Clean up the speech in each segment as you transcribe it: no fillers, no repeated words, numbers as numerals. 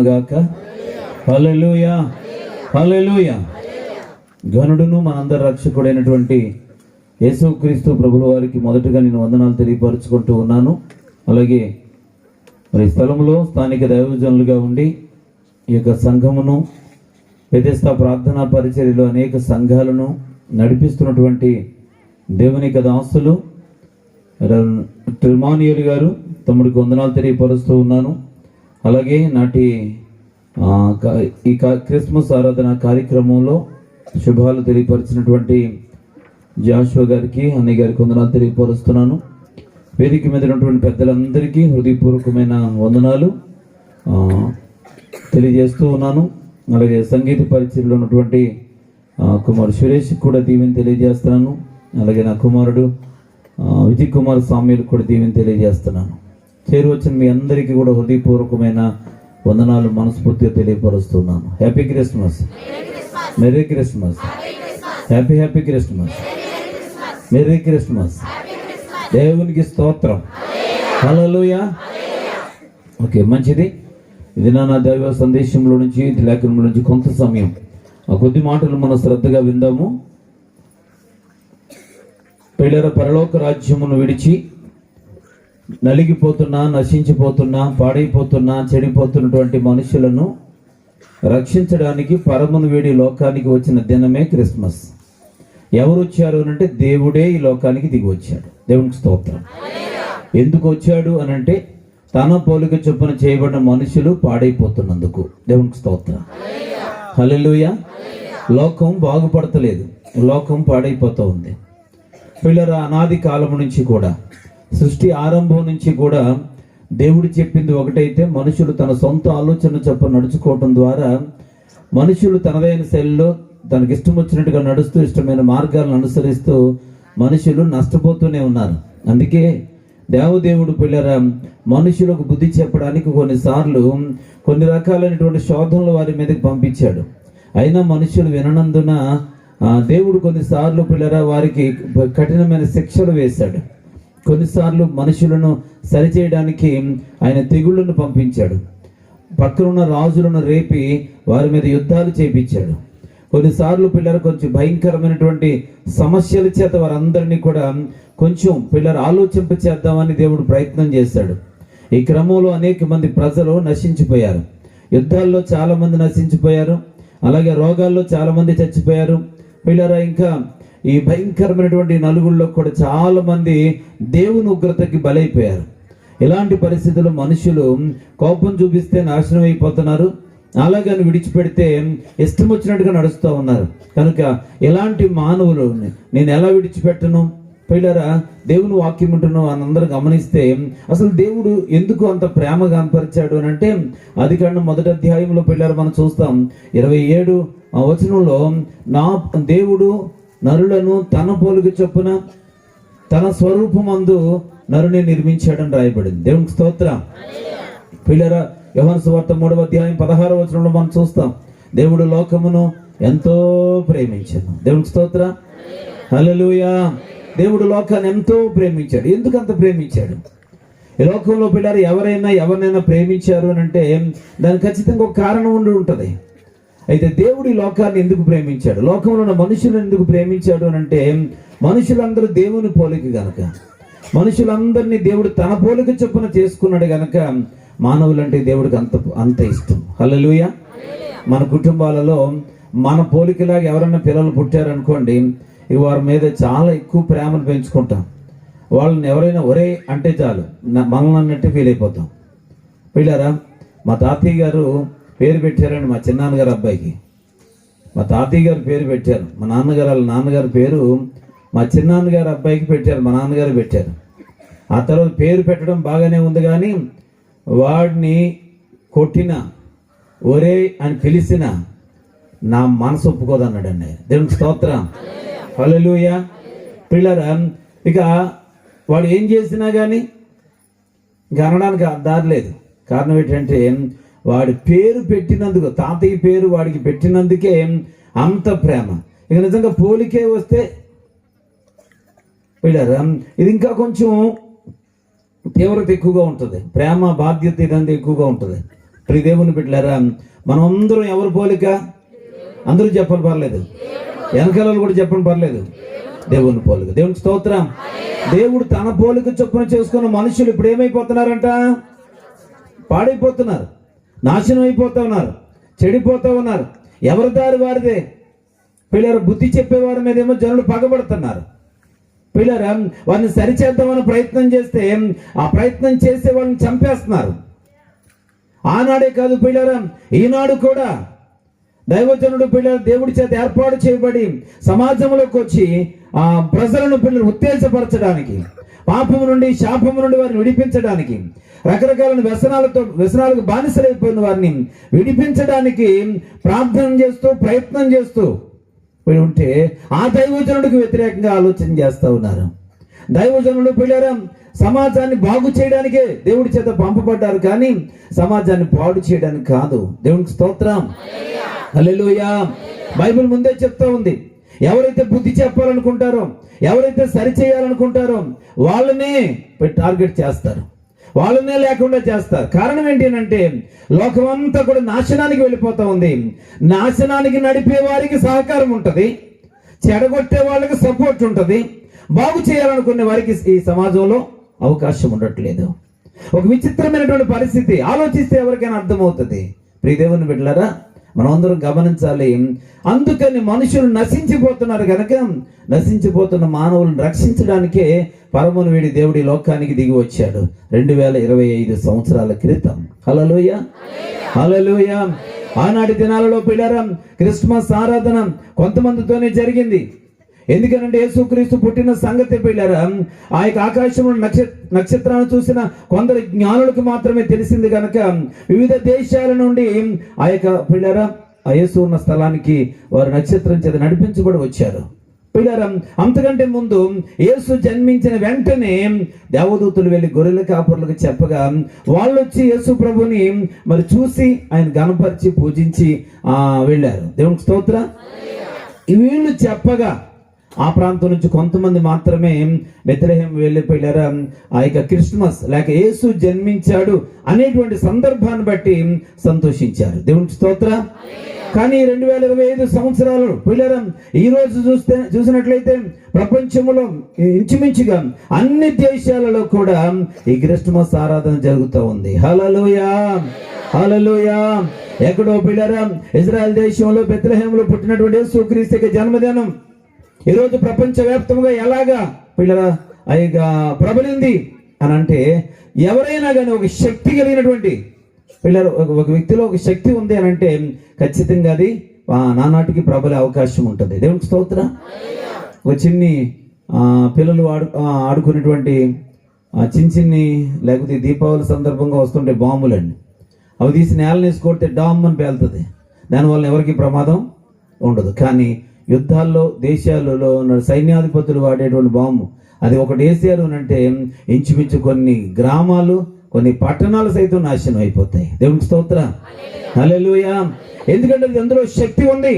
కలుగునుగాక. హల్లెలూయా, హల్లెలూయా. ఘనుడును మనందరి రక్షకుడైనటువంటి యేసుక్రీస్తు ప్రభుల వారికి మొదటగా నేను వందనాలు తెలియపరుచుకుంటూ ఉన్నాను. అలాగే మరి స్థలంలో స్థానిక దైవజనులుగా ఉండి ఈ యొక్క సంఘమును బెతెస్దా ప్రార్థనా పరిచర్యలో అనేక సంఘాలను నడిపిస్తున్నటువంటి దేవుని యొక్క దాసులు ట్రిమానియల్ గారు తమ్ముడికి వందనాలు తెలియపరుస్తూ ఉన్నాను. అలాగే నాటి ఈ క్రిస్మస్ ఆరాధన కార్యక్రమంలో శుభాలు తెలియపరిచినటువంటి జాషువా గారికి, అన్నయ్య గారికి వందనాలు తెలియపరుస్తున్నాను. వేదిక మీద ఉన్నటువంటి పెద్దలందరికీ హృదయపూర్వకమైన వందనాలు తెలియజేస్తూ ఉన్నాను. అలాగే సంగీత పరిచయలో ఉన్నటువంటి కుమారుడు సురేష్ కూడా దీవెని తెలియజేస్తున్నాను. అలాగే నా కుమారుడు విజయ్ కుమార్ సామ్యులకు కూడా దీవెని తెలియజేస్తున్నాను. చేరువచ్చిన మీ అందరికీ కూడా హృదయపూర్వకమైన వందనాలు మనస్ఫూర్తిగా తెలియపరుస్తున్నాను. Happy Christmas, merry Christmas, happy happy Christmas, merry Christmas. దేవునికి స్తోత్రం. హల్లెలూయా. ఓకే, మంచిది. ఇది నా దైవ సందేశంలో నుంచి, లేఖనంలో నుంచి కొంత సమయం ఆ కొద్ది మాటలు మనం శ్రద్ధగా విందాము. పిల్లల పరలోక రాజ్యమును విడిచి నలిగిపోతున్నా, నశించిపోతున్నా, పాడైపోతున్నా, చెడిపోతున్నటువంటి మనుషులను రక్షించడానికి పరమును వీడి లోకానికి వచ్చిన దినమే క్రిస్మస్. ఎవరు వచ్చారు అనంటే దేవుడే ఈ లోకానికి దిగి వచ్చాడు. దేవునికి స్తోత్రం. ఎందుకు వచ్చాడు అనంటే తన పోలిక చొప్పున చేయబడిన మనుషులు పాడైపోతున్నందుకు. దేవునికి స్తోత్రం. హల్లెలూయా. లోకం బాగుపడతలేదు, లోకం పాడైపోతూ ఉంది. పిల్లల అనాది కాలం నుంచి కూడా, సృష్టి ఆరంభం నుంచి కూడా దేవుడు చెప్పింది ఒకటైతే, మనుషులు తన సొంత ఆలోచన చొప్పున నడుచుకోవటం ద్వారా మనుషులు తనదైన శైలిలో తనకి ఇష్టం వచ్చినట్టుగా నడుస్తూ, ఇష్టమైన మార్గాలను అనుసరిస్తూ మనుషులు నష్టపోతూనే ఉన్నారు. అందుకే దేవదేవుడు పిల్లరా మనుషులకు బుద్ధి చెప్పడానికి కొన్నిసార్లు కొన్ని రకాలైనటువంటి శోధనలు వారి మీదకి పంపించాడు. అయినా మనుషులు విననందున దేవుడు కొన్నిసార్లు పిల్లరా వారికి కఠినమైన శిక్షలు వేశాడు. కొన్నిసార్లు మనుషులను సరిచేయడానికి ఆయన తెగుళ్ళను పంపించాడు. పక్కనున్న రాజులను రేపి వారి మీద యుద్ధాలు చేయించాడు. కొన్నిసార్లు పిల్లలు కొంచెం భయంకరమైనటువంటి సమస్యల చేత వారందరినీ కూడా కొంచెం పిల్లలు ఆలోచింపచేద్దామని దేవుడు ప్రయత్నం చేశాడు. ఈ క్రమంలో అనేక మంది ప్రజలు నశించిపోయారు. యుద్ధాల్లో చాలా మంది నశించిపోయారు. అలాగే రోగాల్లో చాలా మంది చచ్చిపోయారు. పిల్లరా ఇంకా ఈ భయంకరమైనటువంటి నలుగుల్లో కూడా చాలా మంది దేవుని ఉగ్రతకి బలైపోయారు. ఇలాంటి పరిస్థితుల్లో మనుషులు కోపం చూపిస్తే నాశనం అయిపోతున్నారు. అలాగని విడిచిపెడితే ఇష్టం వచ్చినట్టుగా నడుస్తూ ఉన్నారు. కనుక ఎలాంటి మానవులు నేను ఎలా విడిచిపెట్టను? పిల్లరా దేవుని వాక్యం ఉంటున్నాం అని అందరూ గమనిస్తే అసలు దేవుడు ఎందుకు అంత ప్రేమ కనపరిచాడు అని అంటే, ఆదికాండం 1వ అధ్యాయంలో పిల్లలు మనం చూస్తాం 27వ వచనంలో, నా దేవుడు నరులను తన పోలిక చొప్పున తన స్వరూపమందు నరుని నిర్మించాడని రాయబడింది. దేవునికి స్తోత్రం. పిల్లరా యోహాను సువార్త 3వ అధ్యాయం 16వ వచనంలో మనం చూస్తాం, దేవుడు లోకమును ఎంతో ప్రేమించాడు. దేవునికి స్తోత్రం. హల్లెలూయా. దేవుడు లోకాన్ని ఎంతో ప్రేమించాడు. ఎందుకు అంత ప్రేమించాడు? ఈ లోకంలో పిల్లలు ఎవరినైనా ప్రేమించారు అని అంటే దానికి ఖచ్చితంగా ఒక కారణం ఉండి ఉంటుంది. అయితే దేవుడు ఈ లోకాన్ని ఎందుకు ప్రేమించాడు, లోకంలో ఉన్న మనుషులను ఎందుకు ప్రేమించాడు అని అంటే, మనుషులందరూ దేవుని పోలిక గనక, మనుషులందరినీ దేవుడు తన పోలిక చొప్పున చేసుకున్నాడు గనక మానవులంటే దేవుడికి అంత ఇష్టం. హల్లెలూయా. మన కుటుంబాలలో మన పోలికలాగా ఎవరైనా పిల్లలు పుట్టారనుకోండి, వారి మీద చాలా ఎక్కువ ప్రేమను పెంచుకుంటాం. వాళ్ళని ఎవరైనా ఒరే అంటే చాలు మనల్ని అన్నట్టు ఫీల్ అయిపోతాం. పిల్లరా మా తాతయ్య గారు పేరు పెట్టారండి మా చిన్నాన్నగారు అబ్బాయికి. మా తాతయ్య గారు పేరు పెట్టారు. మా నాన్నగారి పేరు మా చిన్నాన్నగారు అబ్బాయికి పెట్టారు. మా నాన్నగారు పెట్టారు. ఆ తర్వాత పేరు పెట్టడం బాగానే ఉంది, కానీ వాడిని కొట్టిన ఒరే అని పిలిచిన నా మనసు ఒప్పుకోదన్నాడండి. దేవునికి స్తోత్రం. హల్లెలూయా. పిల్లరా ఇక వాడు ఏం చేసినా కానీ ఇంకా అనడానికి దారి లేదు. కారణం ఏంటంటే వాడి పేరు పెట్టినందుకు, తాతయ్య పేరు వాడికి పెట్టినందుకే అంత ప్రేమ. ఇక నిజంగా పోలికే వస్తే పిల్లరా ఇది ఇంకా కొంచెం తీవ్రత ఎక్కువగా ఉంటుంది. ప్రేమ బాధ్యత ఇదంతా ఎక్కువగా ఉంటుంది. ప్రియ దేవుని బిడ్డలారా, మనం అందరం ఎవరు పోలిక? అందరూ చెప్పని పర్లేదు, వెనకాల కూడా చెప్పని పర్లేదు, దేవుని పోలిక. దేవునికి స్తోత్రం. దేవుడు తన పోలిక చొప్పున చేసుకున్న మనుషులు ఇప్పుడు ఏమైపోతున్నారంట? పాడైపోతున్నారు, నాశనం అయిపోతా ఉన్నారు, చెడిపోతూ ఉన్నారు. ఎవరి దారి వారిదే. పిల్లలు బుద్ధి చెప్పేవారి మీద ఏమో జనులు పగబడుతున్నారు. పిల్లరా, వారిని సరిచేద్దామని ప్రయత్నం చేస్తే ఆ ప్రయత్నం చేసే వాళ్ళని చంపేస్తున్నారు. ఆనాడే కాదు పిల్లరా, ఈనాడు కూడా దైవజనుడు పిల్లలు దేవుడి చేత ఏర్పాటు చేయబడి సమాజంలోకి వచ్చి ఆ ప్రజలను పిల్లలు ఉత్తేజపరచడానికి, పాపము నుండి శాపము నుండి వారిని విడిపించడానికి, రకరకాల వ్యసనాలకు బానిసలైపోయిన వారిని విడిపించడానికి ప్రార్థన చేస్తూ ప్రయత్నం చేస్తూ ఉంటే ఆ దైవజనుడికి వ్యతిరేకంగా ఆలోచన చేస్తూ ఉన్నారు. దైవజనుడు పిల్లరా సమాజాన్ని బాగు చేయడానికే దేవుడి చేత పంపబడ్డారు, కానీ సమాజాన్ని పాడు చేయడానికి కాదు. దేవునికి స్తోత్రం. హల్లెలూయా. బైబిల్ ముందే చెప్తా ఉంది, ఎవరైతే బుద్ధి చెప్పాలనుకుంటారో, ఎవరైతే సరి చేయాలనుకుంటారో వాళ్ళనే టార్గెట్ చేస్తారు, వాళ్ళనే లేకుండా చేస్తారు. కారణం ఏంటి అంటే లోకమంతా కూడా నాశనానికి వెళ్ళిపోతా ఉంది. నాశనానికి నడిపే వారికి సహకారం ఉంటుంది, చెడగొట్టే వాళ్ళకి సపోర్ట్ ఉంటుంది, బాగు చేయాలనుకునే వారికి ఈ సమాజంలో అవకాశం ఉండట్లేదు. ఒక విచిత్రమైనటువంటి పరిస్థితి. ఆలోచిస్తే ఎవరికైనా అర్థమవుతుంది. ప్రియ దేవుని బిడ్డలారా, మనం అందరం గమనించాలి. అందుకని మనుషులు నశించిపోతున్నారు కనుక నశించిపోతున్న మానవులను రక్షించడానికే పరమును వీడి దేవుడి లోకానికి దిగి వచ్చాడు 2025 సంవత్సరాల క్రితం. హల్లెలూయా, హల్లెలూయా. ఆనాటి దినాలలో పిల్లరా క్రిస్మస్ ఆరాధన కొంతమందితోనే జరిగింది. ఎందుకనంటే యేసుక్రీస్తు పుట్టిన సంగతి పిల్లరా ఆ యొక్క ఆకాశంలో నక్షత్రాన్ని చూసిన కొందరు జ్ఞానులకు మాత్రమే తెలిసింది కనుక వివిధ దేశాల నుండి ఆ యొక్క పిల్లరా ఆ యేసు ఉన్న స్థలానికి వారు నక్షత్రం చేత నడిపించబడి వచ్చారు. పిల్లరా అంతకంటే ముందు యేసు జన్మించిన వెంటనే దేవదూతలు వెళ్ళి గొర్రెల కాపరులకు చెప్పగా వాళ్ళు వచ్చి యేసు ప్రభుని మరి చూసి ఆయన గణపరిచి పూజించి వెళ్ళారు. దేవునికి స్తోత్రం. వీళ్ళు చెప్పగా ఆ ప్రాంతం నుంచి కొంతమంది మాత్రమే బెత్లెహేం వెళ్ళిపోయారా ఆ యొక్క క్రిస్మస్ లేక యేసు జన్మించాడు అనేటువంటి సందర్భాన్ని బట్టి సంతోషించారు. దేవునికి స్తోత్రం. కానీ 2025 సంవత్సరాలు పిల్లరా ఈ రోజు చూసినట్లయితే ప్రపంచంలో ఇంచుమించుగా అన్ని దేశాలలో కూడా ఈ క్రిస్మస్ ఆరాధన జరుగుతూ ఉంది. హల్లెలూయా, హల్లెలూయా. ఎక్కడో పిల్లరా ఇజ్రాయెల్ దేశంలో బెత్లెహేంలో పుట్టినటువంటి యేసుక్రీస్తు యొక్క జన్మదినం ఈరోజు ప్రపంచవ్యాప్తంగా ఎలాగా పిల్లరా ప్రబలింది అని అంటే ఎవరైనా కానీ ఒక శక్తి కలిగినటువంటి పిల్లలు ఒక వ్యక్తిలో ఒక శక్తి ఉంది అని అంటే ఖచ్చితంగా అది నానాటికి ప్రబలే అవకాశం ఉంటుంది. దేవునికి స్తోత్రం. ఒక చిన్ని పిల్లలు ఆడుకునేటువంటి చిన్ని లేకపోతే దీపావళి సందర్భంగా వస్తుంటే బాంబులండి, అవి తీసి నేలను వేసి కొడితే డామ్ అని పేలుతుంది. దానివల్ల ఎవరికి ప్రమాదం ఉండదు. కానీ యుద్ధాల్లో దేశాలలో సైన్యాధిపతులు వాడేటువంటి బాంబు అది ఒకటి వేసారు అంటే ఇంచుమించు కొన్ని గ్రామాలు కొన్ని పట్టణాలు సైతం నాశనం అయిపోతాయి. దేవునికి స్తోత్రం. హల్లెలూయా. ఎందుకంటే అందులో శక్తి ఉంది.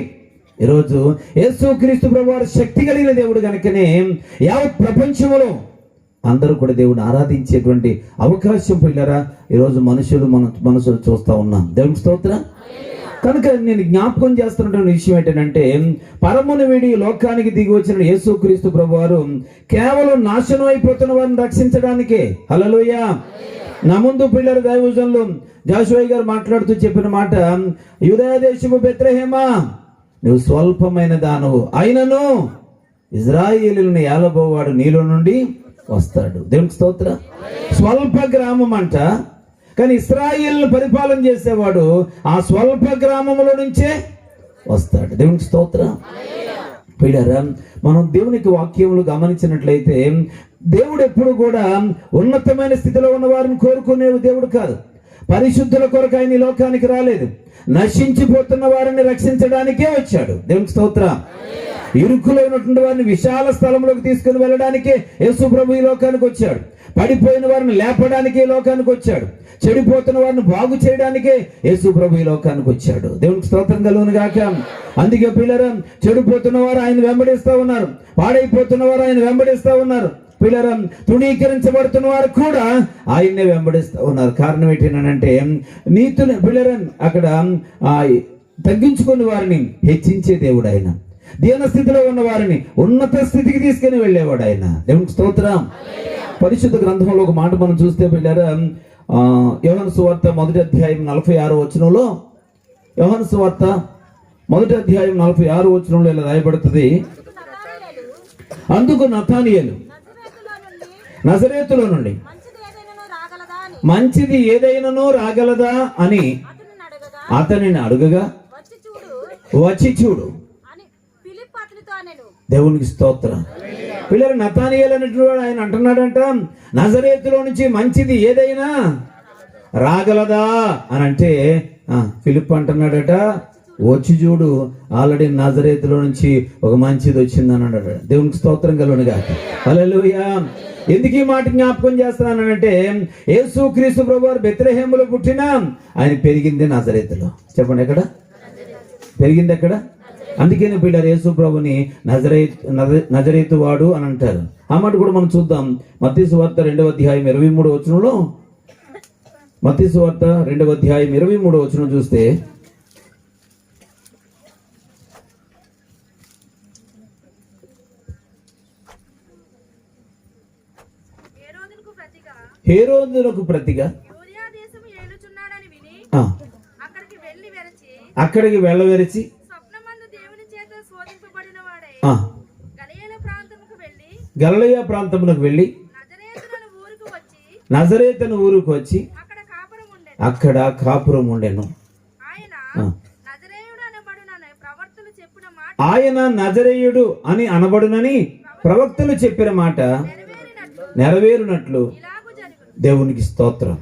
ఈరోజు యేసుక్రీస్తు ప్రభువారు శక్తి కలిగిన దేవుడు కనుకనే యావత్ ప్రపంచంలో అందరూ కూడా దేవుడిని ఆరాధించేటువంటి అవకాశం పిల్లరా ఈరోజు మనుషులు చూస్తూ ఉన్నాం. దేవునికి స్తోత్రం. కనుక నేను జ్ఞాపకం చేస్తున్నటువంటి విషయం ఏంటంటే పరమును వీడి లోకానికి దిగి వచ్చిన యేసుక్రీస్తు ప్రభువారు కేవలం నాశనం అయిపోతున్న వారిని రక్షించడానికే. హల్లెలూయా. నా ముందు పిల్లల దైవజనులు జాషువా గారు మాట్లాడుతూ చెప్పిన మాట, యూదయ దేశము బెత్లెహేమా నువ్వు స్వల్పమైన దానవు అయినను ఇజ్రాయేలుని ఏలబోవాడు నీలో నుండి వస్తాడు. దేవునికి స్తోత్రం. స్వల్ప గ్రామం అంట, కానీ ఇశ్రాయేలును పరిపాలన చేసేవాడు ఆ స్వల్ప గ్రామంలో నుంచే వస్తాడు. దేవునికి స్తోత్రం. పిల్లరా మనం దేవునికి వాక్యములు గమనించినట్లయితే దేవుడు ఎప్పుడు కూడా ఉన్నతమైన స్థితిలో ఉన్న వారిని కోరుకునే దేవుడు కాదు. పరిశుద్ధుల కొరకు ఆయన ఈ లోకానికి రాలేదు, నశించిపోతున్న వారిని రక్షించడానికే వచ్చాడు. దేవునికి స్తోత్రం. ఇరుకులో ఉన్నటువంటి వారిని విశాల స్థలంలోకి తీసుకుని వెళ్ళడానికే యేసు ప్రభు ఈ లోకానికి వచ్చాడు. పడిపోయిన వారిని లేపడానికి ఈ లోకానికి వచ్చాడు. చెడిపోతున్న వారిని బాగు చేయడానికే యేసు ప్రభు ఈ లోకానికి వచ్చాడు. దేవునికి స్తోత్రం కలుగును గాక. అందుకే పిల్లరా చెడిపోతున్న వారు ఆయన వెంబడిస్తూ ఉన్నారు, పాడైపోతున్న వారు ఆయన వెంబడిస్తూ ఉన్నారు. పిల్లరా తృణీకరించబడుతున్న వారు కూడా ఆయన్నే వెంబడిస్తూ ఉన్నారు. కారణం ఏంటంటే నీతిని పిల్లరా అక్కడ తగ్గించుకున్న వారిని హెచ్చించే దేవుడు ఆయన. దీన స్థితిలో ఉన్న వారిని ఉన్నత స్థితికి తీసుకుని వెళ్ళేవాడు ఆయన. దేవునికి స్తోత్రం. పరిశుద్ధ గ్రంథంలో ఒక మాట మనం చూస్తే పిల్లరా యోహాను సువార్త 1వ అధ్యాయం 46వ వచనంలో, యోహాను సువార్త 1వ అధ్యాయం 46వ వచనంలో ఇలా రాయబడుతుంది, అందుకు నతానియేలు నజరేతులో నుండి మంచిది ఏదైనానో రాగలదా అని అతనిని అడుగగా వచ్చి చూడు. దేవునికి స్తోత్రం. పిల్లలు నతానియేలు అనేటువంటి ఆయన అంటున్నాడంట, నజరేతులో నుంచి మంచిది ఏదైనా రాగలదా అని అంటే ఫిలిప్ అంటున్నాడట, వచ్చి చూడు, ఆల్రెడీ నజరేతులో నుంచి ఒక మంచిది వచ్చింది అని అన్నాడు. దేవునికి స్తోత్రం కలుగునుగా. హల్లెలూయా. ఎందుకు ఈ మాట జ్ఞాపకం చేస్తున్నానంటే, యేసుక్రీస్తు ప్రభువారు బెత్లెహేములో పుట్టినా ఆయన పెరిగింది నజరేతులో. చెప్పండి, ఎక్కడ పెరిగింది? ఎక్కడ? అందుకని పిల్లలు యేసు ప్రభుని నజరేతు వాడు అని అంటారు. ఆ మాట కూడా మనం చూద్దాం. మత్తయి సువార్త 2వ అధ్యాయం 23వ వచనంలో, మత్తయి సువార్త 2వ అధ్యాయం 23వ వచనం చూస్తే, హేరోదునకు ప్రతిగా అక్కడికి వెళ్ళవెరచి గలిలయ ప్రాంతమునకు వెళ్ళి నజరేతను ఊరుకు వచ్చి అక్కడ కాపురం ఉండెను. ఆయన నజరేయుడు అని అనబడునని ప్రవక్తలు చెప్పిన మాట నెరవేరునట్లు దేవునికి స్తోత్రం.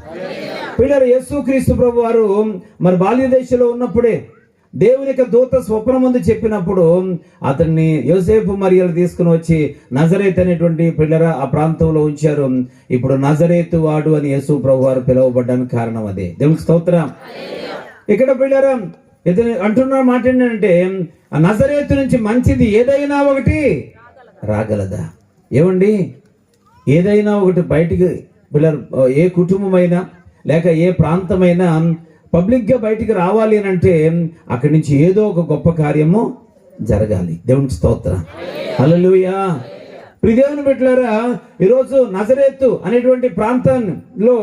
పిల్లలు యేసుక్రీస్తు ప్రభు వారు మరి బాల్య దశలో ఉన్నప్పుడే దేవుని యొక్క దూత స్వప్నమందు చెప్పినప్పుడు అతన్ని యోసేపు మరియలు తీసుకుని వచ్చి నజరేత్ అనేటువంటి పిల్లర ఆ ప్రాంతంలో ఉంచారు. ఇప్పుడు నజరేతు వాడు అని యేసు ప్రభు వారు పిలువబడ్డానికి కారణం అదే. దేవునికి స్తోత్రం. ఇక్కడ పిల్లర ఇతను అంటున్న మాట ఏంటంటే, ఆ నజరేతు నుంచి మంచిది ఏదైనా ఒకటి రాగలదా? ఏమండి, ఏదైనా ఒకటి బయటికి పిల్లలు ఏ కుటుంబమైనా లేక ఏ ప్రాంతమైనా పబ్లిక్గా బయటికి రావాలి అని అంటే అక్కడి నుంచి ఏదో ఒక గొప్ప కార్యము జరగాలి. దేవునికి స్తోత్రం. హల్లెలూయా. ప్రియదేవుని బిడ్డలారా, ఈరోజు నజరేతు అనేటువంటి ప్రాంతంలో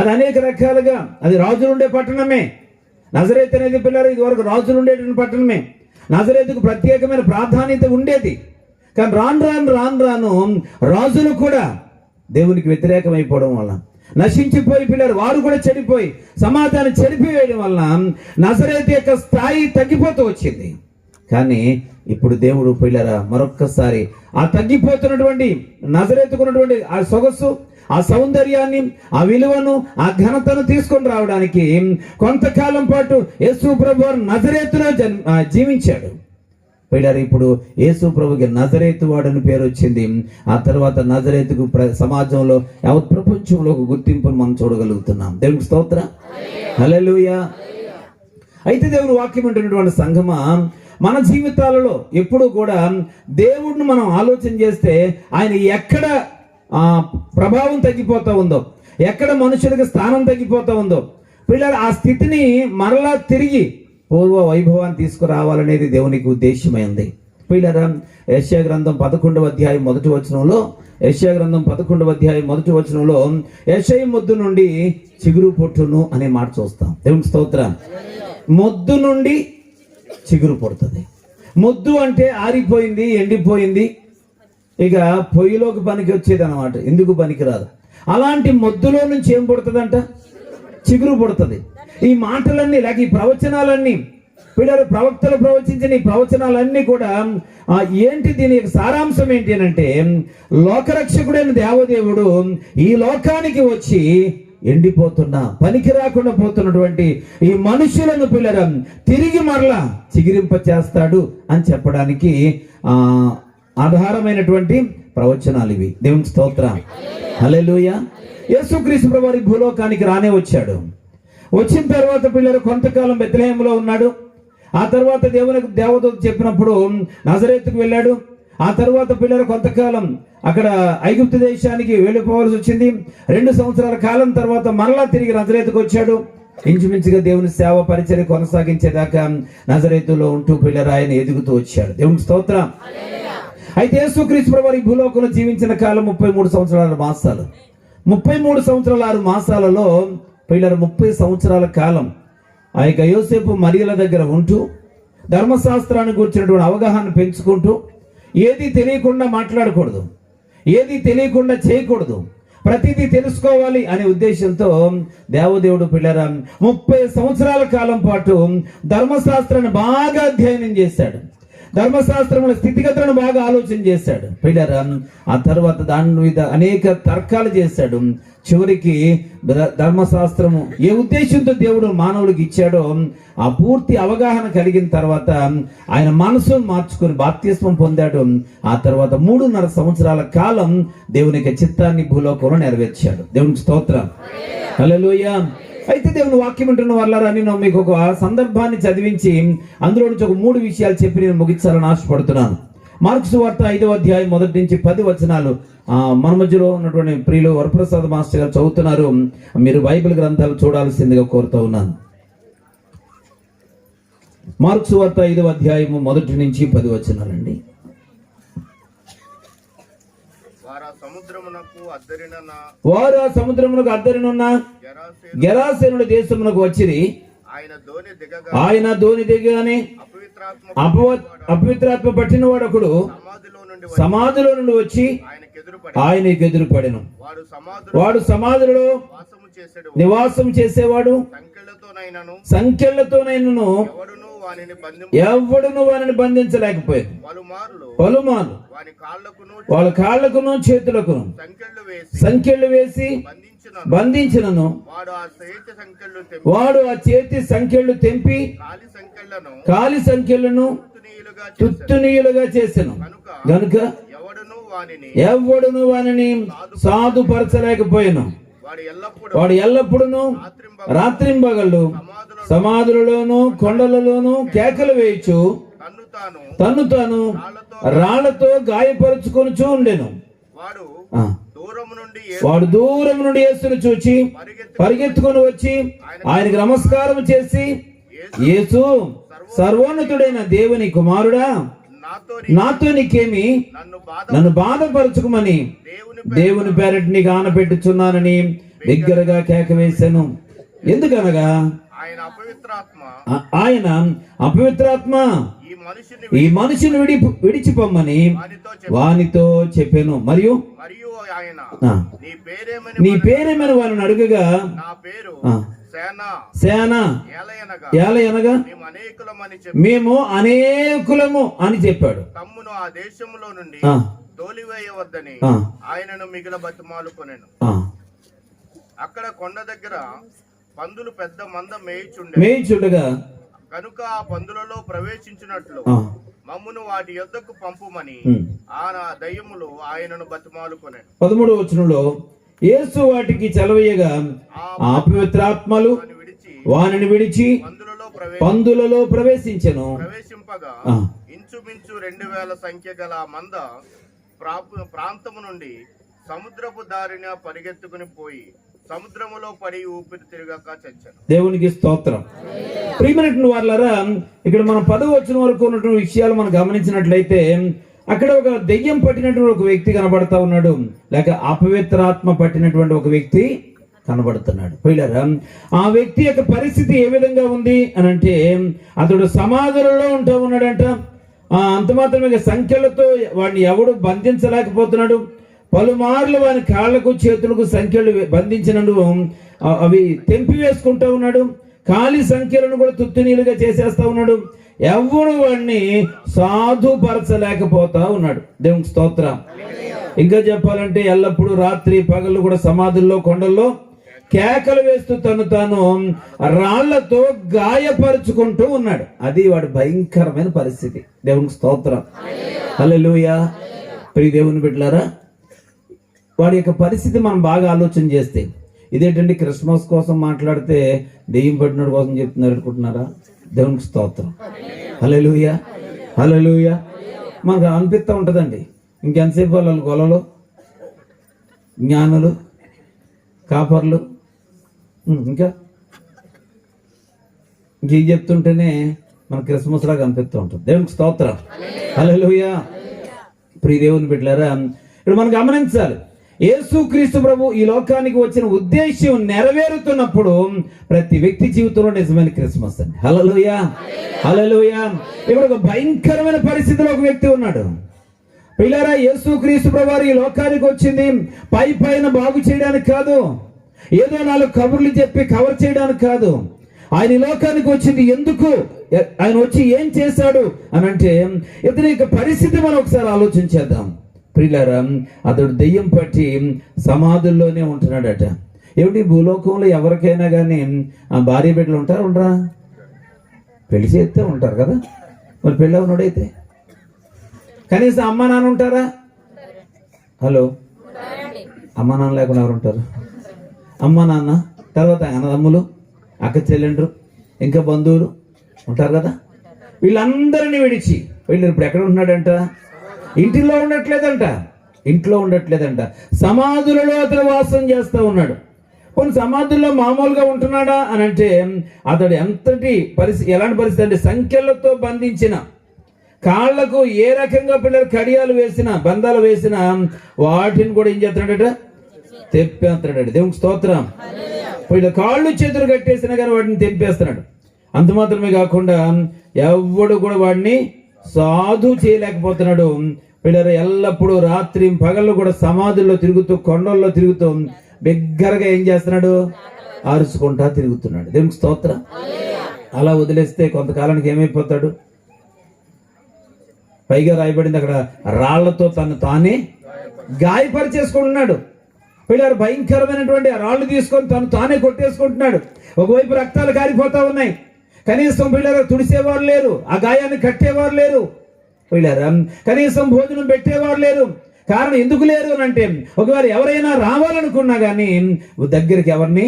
అది అనేక రకాలుగా, అది రాజులు ఉండే పట్టణమే. నజరేతు అనేది పిల్లలు ఇది వరకు రాజులు ఉండేటువంటి పట్టణమే. నజరేతుకు ప్రత్యేకమైన ప్రాధాన్యత ఉండేది. కానీ రాను రాను రాజులు కూడా దేవునికి వ్యతిరేకమైపోవడం వల్ల నశించిపోయి పిల్లలు వారు కూడా చెడిపోయి సమాజాన్ని చెడిపివేయడం వలన నజరేతు యొక్క స్థాయి తగ్గిపోతూ వచ్చింది. కానీ ఇప్పుడు దేవుడు పిల్లరా మరొక్కసారి ఆ తగ్గిపోతున్నటువంటి నజరేతుకున్నటువంటి ఆ సొగసు, ఆ సౌందర్యాన్ని, ఆ విలువను, ఆ ఘనతను తీసుకొని రావడానికి కొంతకాలం పాటు యేసు ప్రభు నజరేతులో జీవించాడు. పిల్లలు ఇప్పుడు యేసు ప్రభుకి నజరేతు వాడని పేరు వచ్చింది. ఆ తర్వాత నజరేతుకు సమాజంలో యావత్ ప్రపంచంలో ఒక గుర్తింపును మనం చూడగలుగుతున్నాం. దేవునికి స్తోత్రం. హల్లెలూయా. అయితే దేవుని వాక్యం ఉంటున్నటువంటి సంఘమా, మన జీవితాలలో ఎప్పుడు కూడా దేవుడిని మనం ఆలోచన చేస్తే ఆయన ఎక్కడ ప్రభావం తగ్గిపోతూ ఉందో, ఎక్కడ మనుషులకు స్థానం తగ్గిపోతూ ఉందో, పిల్లలు ఆ స్థితిని మరలా తిరిగి పూర్వ వైభవాన్ని తీసుకురావాలనేది దేవునికి ఉద్దేశమైంది. పిల్లరా యెషయా గ్రంథం 11వ అధ్యాయం 1వ వచనంలో, యెషయా గ్రంథం 11వ అధ్యాయం 1వ వచనంలో యెషయా మొద్దు నుండి చిగురు పొట్టును అనే మాట చూస్తాం. దేవునికి స్తోత్రం. మొద్దు నుండి చిగురు పుడుతుంది. మొద్దు అంటే ఆరిపోయింది, ఎండిపోయింది, ఇక పొయ్యిలోకి పనికి వచ్చేది అనమాట, ఎందుకు పనికిరాదు. అలాంటి మొద్దులో నుంచి ఏం పుడుతుందంట? చిగురు పుడుతుంది. ఈ మాటలన్నీ లేక ఈ ప్రవచనాలన్నీ పిల్లలు ప్రవక్తలు ప్రవచించిన ఈ ప్రవచనాలన్నీ కూడా ఏంటి, దీని సారాంశం ఏంటి అని అంటే, లోకరక్షకుడైన దేవదేవుడు ఈ లోకానికి వచ్చి ఎండిపోతున్న పనికి రాకుండా పోతున్నటువంటి ఈ మనుషులను పిల్లలు తిరిగి మరలా చిగిరింప చేస్తాడు అని చెప్పడానికి ఆధారమైనటువంటి ప్రవచనాలు ఇవి. దేవునికి స్తోత్రం. హల్లెలూయా. యేసుక్రీస్తు ప్రభువు భూలోకానికి రానే వచ్చాడు. వచ్చిన తర్వాత పిల్లలు కొంతకాలం బెత్లెహేములో ఉన్నాడు. ఆ తర్వాత దేవదూత చెప్పినప్పుడు నజరేతుకు వెళ్ళాడు. ఆ తర్వాత పిల్లలు కొంతకాలం అక్కడ ఐగుప్తు దేశానికి వెళ్ళిపోవాల్సి వచ్చింది. 2 సంవత్సరాల కాలం తర్వాత మరలా తిరిగి నజరేతుకు వచ్చాడు. ఇంచుమించుగా దేవుని సేవ పరిచర్య కొనసాగించేదాకా నజరేతులో ఉంటూ పిల్లలు ఆయన ఎదుగుతూ వచ్చాడు. దేవునికి స్తోత్రం. అయితే యేసుక్రీస్తు ప్రభువు ఈ భూలోకంలో జీవించిన కాలం 33 సంవత్సరాల 6 మాసాలు. 33 సంవత్సరాల 6 మాసాలలో పిల్లలు 30 సంవత్సరాల కాలం ఆ యొక్క యోసేపు మరియల దగ్గర ఉంటూ ధర్మశాస్త్రాన్ని గురించినటువంటి అవగాహన పెంచుకుంటూ ఏది తెలియకుండా మాట్లాడకూడదు, ఏది తెలియకుండా చేయకూడదు, ప్రతిదీ తెలుసుకోవాలి అనే ఉద్దేశంతో దేవదేవుడు పిల్లరా 30 సంవత్సరాల కాలం పాటు ధర్మశాస్త్రాన్ని బాగా అధ్యయనం చేశాడు. ధర్మశాస్త్రంలో స్థితిగతులను బాగా ఆలోచన చేశాడు పిల్లరా. ఆ తర్వాత దాని మీద అనేక తర్కాలు చేశాడు. చివరికి ధర్మశాస్త్రము ఏ ఉద్దేశంతో దేవుడు మానవుడికి ఇచ్చాడో ఆ పూర్తి అవగాహన కలిగిన తర్వాత ఆయన మనసును మార్చుకుని బాప్తిస్మం పొందాడు. ఆ తర్వాత 3.5 సంవత్సరాల కాలం దేవునికి చిత్తాన్ని భూలోకంలో నెరవేర్చాడు. దేవునికి స్తోత్రం. హల్లెలూయా. అయితే దేవుని వాక్యం ఉంటున్న వాళ్ళరా, నేను మీకు ఒక సందర్భాన్ని చదివించి అందులో నుంచి ఒక 3 విషయాలు చెప్పి నేను ముగించాలని ఆశపడుతున్నాను. మార్కు సువార్త 5వ అధ్యాయం 1 నుంచి 10 వచనాలు మన మధ్యలో ఉన్నటువంటి ప్రియులు వరప్రసాద్ మాస్టర్ గారు చదువుతున్నారు. మీరు బైబిల్ గ్రంథాలు చూడాల్సిందిగా కోరుతూ ఉన్నాను. మార్కు సువార్త 5వ అధ్యాయం 1 నుంచి 10 వచనాలండి. వారు ఆ సముద్రమునకు అద్దరినున్న గెరాసేనుడి దేశమునకు వచ్చిరి. ఆయన ధోని దిగగానే అపవిత్రాత్మ పట్టిన వాడు ఒకడు సమాధిలో నుండి వచ్చి ఆయనకు ఎదురుపడెను. వాడు సమాధిలో నివాసం చేసేవాడు, సంఖ్యలతోనైనను ఎవడును వారిని బంధించలేకపోయాడు. పలుమార్లు వాళ్ళ కాళ్లకును చేతులకును సంఖ్యలు వేసి బంధించినను వాడు ఆ చేతి సంఖ్యలు తెంపి కాలి సంఖ్యలను తుత్తునీయులుగా చేసెను గనుక ఎవడును వానిని సాధుపరచలేకపోయాను. వాడు ఎల్లప్పుడూ రాత్రింబగళ్ళు సమాధులలోను కొండలలోను కేకలు వేయచ్చు తన్ను తాను రాళ్లతో గాయపరుచుకొనుచూ ఉండెను. వాడు దూరం నుండి యేసును చూచి పరిగెత్తుకొని వచ్చి ఆయనకు నమస్కారం చేసి, యేసు, సర్వోన్నతుడైన దేవుని కుమారుడా, నాతో నీకేమి, నన్ను బాధపరచుకోమని దేవుని పేరటి నీకు ఆనపెట్టుచున్నానని దగ్గరగా కేక వేశాను. ఎందుకనగా ఆయన అపవిత్రాత్మ ఈ మనిషిని విడిచిపోమ్మని వానితో చెప్పాను. మరియు నీ పేరేమని వారిని అడుగగా సేన ఏలయనగా మేము అనేకులము అని చెప్పాడు. తమ్మును ఆ దేశంలో నుండి తోలివేయవద్దని ఆయనను మిగిల బతిమాలుకొనెను. అక్కడ కొండ దగ్గర పందులు పెద్ద మంద మేయిచుండగా కనుక ఆ పందులలో ప్రవేశించినట్లు మమ్మును వాటి యొద్దకు పంపుమని ఆ దయ్యములు ఆయనను బతిమాలుకొనెను. 13వ వచనంలో యేసు వాటికి చెలవేయగా అపవిత్రాత్మలు వానిని విడిచి పందులలో ప్రవేశించెను. ప్రవేశింపగా ఇంచుమించు 2000 సంఖ్య గల మంద ప్రాంతము నుండి సముద్రపు దారిన పరిగెత్తుకుని పోయి సముద్రములో పడి ఊపిరి తిరగక చచ్చాను. దేవునికి స్తోత్రం. ప్రియమైనటువంటి వాళ్ళారా, ఇక్కడ మనం 10వ వచనం వరకు ఉన్నటువంటి విషయాలు మనం గమనించినట్లయితే అక్కడ ఒక దెయ్యం పట్టినటువంటి ఒక వ్యక్తి కనబడతా ఉన్నాడు, లేక అపవిత్రాత్మ పట్టినటువంటి ఒక వ్యక్తి కనబడుతున్నాడు. పిల్లరా, ఆ వ్యక్తి యొక్క పరిస్థితి ఏ విధంగా ఉంది అని అంటే అతడు సమాధులలో ఉంటూ ఉన్నాడంట. అంత మాత్రమే సంఖ్యలతో వాడిని ఎవడు బంధించలేకపోతున్నాడు. పలుమార్లు వాని కాళ్లకు చేతులకు సంఖ్యలు బంధించినను అవి తెంపి వేసుకుంటా ఉన్నాడు. ఖాళీ సంఖ్యలను కూడా తుత్తునీలుగా చేసేస్తా ఉన్నాడు. ఎవడు వాడిని సాధుపరచలేకపోతా ఉన్నాడు. దేవునికి స్తోత్రం. ఇంకా చెప్పాలంటే ఎల్లప్పుడూ రాత్రి పగళ్ళు కూడా సమాధుల్లో కొండల్లో కేకలు వేస్తూ తాను రాళ్లతో గాయపరుచుకుంటూ ఉన్నాడు. అది వాడి భయంకరమైన పరిస్థితి. దేవునికి స్తోత్రం. హల్లెలూయా. ప్రియ దేవుని బిడ్డలారా, వాడి యొక్క పరిస్థితి మనం బాగా ఆలోచన చేస్తే ఇదేంటంటే క్రిస్మస్ కోసం మాట్లాడితే దెయ్యం పట్టినోడి కోసం చెప్తున్నారు అనుకుంటున్నారా? దేవునికి స్తోత్రం. హల్లెలూయా, హల్లెలూయా. మనకు అనిపిస్తూ ఉంటుందండి. ఇంకెంతసేపు వాళ్ళు గొలలు, జ్ఞానులు, కాపర్లు, ఇంకా ఇంకేం చెప్తుంటేనే మన క్రిస్మస్ లాగా అనిపిస్తూ ఉంటుంది. దేవునికి స్తోత్రం, హల్లెలూయా. ప్రియ దేవుని బిడ్డలారా, ఇప్పుడు మనం గమనించాలి, యేసుక్రీస్తు ప్రభు ఈ లోకానికి వచ్చిన ఉద్దేశం నెరవేరుతున్నప్పుడు ప్రతి వ్యక్తి జీవితంలో నిజమైన క్రిస్మస్ అండి. హల్లెలూయా, హల్లెలూయా. ఇప్పుడు ఒక భయంకరమైన పరిస్థితిలో ఒక వ్యక్తి ఉన్నాడు. పిల్లరా, యేసుక్రీస్తు ప్రభు ఈ లోకానికి వచ్చింది పైన బాగు చేయడానికి కాదు, ఏదో 4 కబుర్లు చెప్పి కవర్ చేయడానికి కాదు. ఆయన ఈ లోకానికి వచ్చింది ఎందుకు, ఆయన వచ్చి ఏం చేశాడు అని అంటే ఇతని యొక్క పరిస్థితి మనం ఒకసారి ఆలోచించేద్దాం. ప్రియులారా, అతడు దెయ్యం పట్టి సమాధుల్లోనే ఉంటున్నాడట. ఏమిటి, భూలోకంలో ఎవరికైనా కానీ భార్య బిడ్డలు ఉంటారు ఉండరా? పెళ్లి చేస్తే ఉంటారు కదా. మరి పెళ్ళి అవునోడైతే కనీసం అమ్మ నాన్న ఉంటారా? హలో, అమ్మ నాన్న లేకుండా ఎవరు ఉంటారు? అమ్మ నాన్న, తర్వాత అన్నదమ్ములు, అక్క చెల్లెండ్రు, ఇంకా బంధువులు ఉంటారు కదా. వీళ్ళందరినీ విడిచి వీళ్ళు ఇప్పుడు ఎక్కడ ఉంటున్నాడంట? ఇంటిలో ఉండట్లేదంట, సమాధులలో అతను వాసం చేస్తూ ఉన్నాడు. కొన్ని సమాధుల్లో మామూలుగా ఉంటున్నాడా అని అంటే అతడు ఎలాంటి పరిస్థితి అంటే సంఖ్యలతో బంధించిన, కాళ్లకు ఏ రకంగా పిల్లలు కడియాలు వేసిన, బంధాలు వేసిన వాటిని కూడా ఏం చేస్తున్నాడట? తెప్పేస్తున్నాడు. దేవునికి స్తోత్రం. వీళ్ళ కాళ్ళు చేతులు కట్టేసినా కానీ వాటిని తెంపేస్తున్నాడు. అంత మాత్రమే కాకుండా ఎవడు కూడా వాడిని సాధు చేయలేకపోతున్నాడు. వీళ్ళ ఎల్లప్పుడూ రాత్రి పగళ్ళు కూడా సమాధుల్లో తిరుగుతూ, కొండల్లో తిరుగుతూ బిగ్గరగా ఏం చేస్తున్నాడు? అరుచుకుంటా తిరుగుతున్నాడు. దేవునికి స్తోత్రం. అలా వదిలేస్తే కొంతకాలానికి ఏమైపోతాడు? పైగా రాయబడింది అక్కడ, రాళ్లతో తను తానే గాయపరిచేసుకుంటున్నాడు. పిల్లలు భయంకరమైనటువంటి రాళ్ళు తీసుకొని తను తానే కొట్టేసుకుంటున్నాడు. ఒకవైపు రక్తాలు కారిపోతా ఉన్నాయి, కనీసం పిల్లలు తుడిసేవారు లేరు, ఆ గాయాన్ని కట్టేవారు లేరు, పిల్లలు కనీసం భోజనం పెట్టేవారు లేరు. కారణం ఎందుకు లేరు అని అంటే, ఒకవేళ ఎవరైనా రావాలనుకున్నా కానీ దగ్గరికి ఎవరిని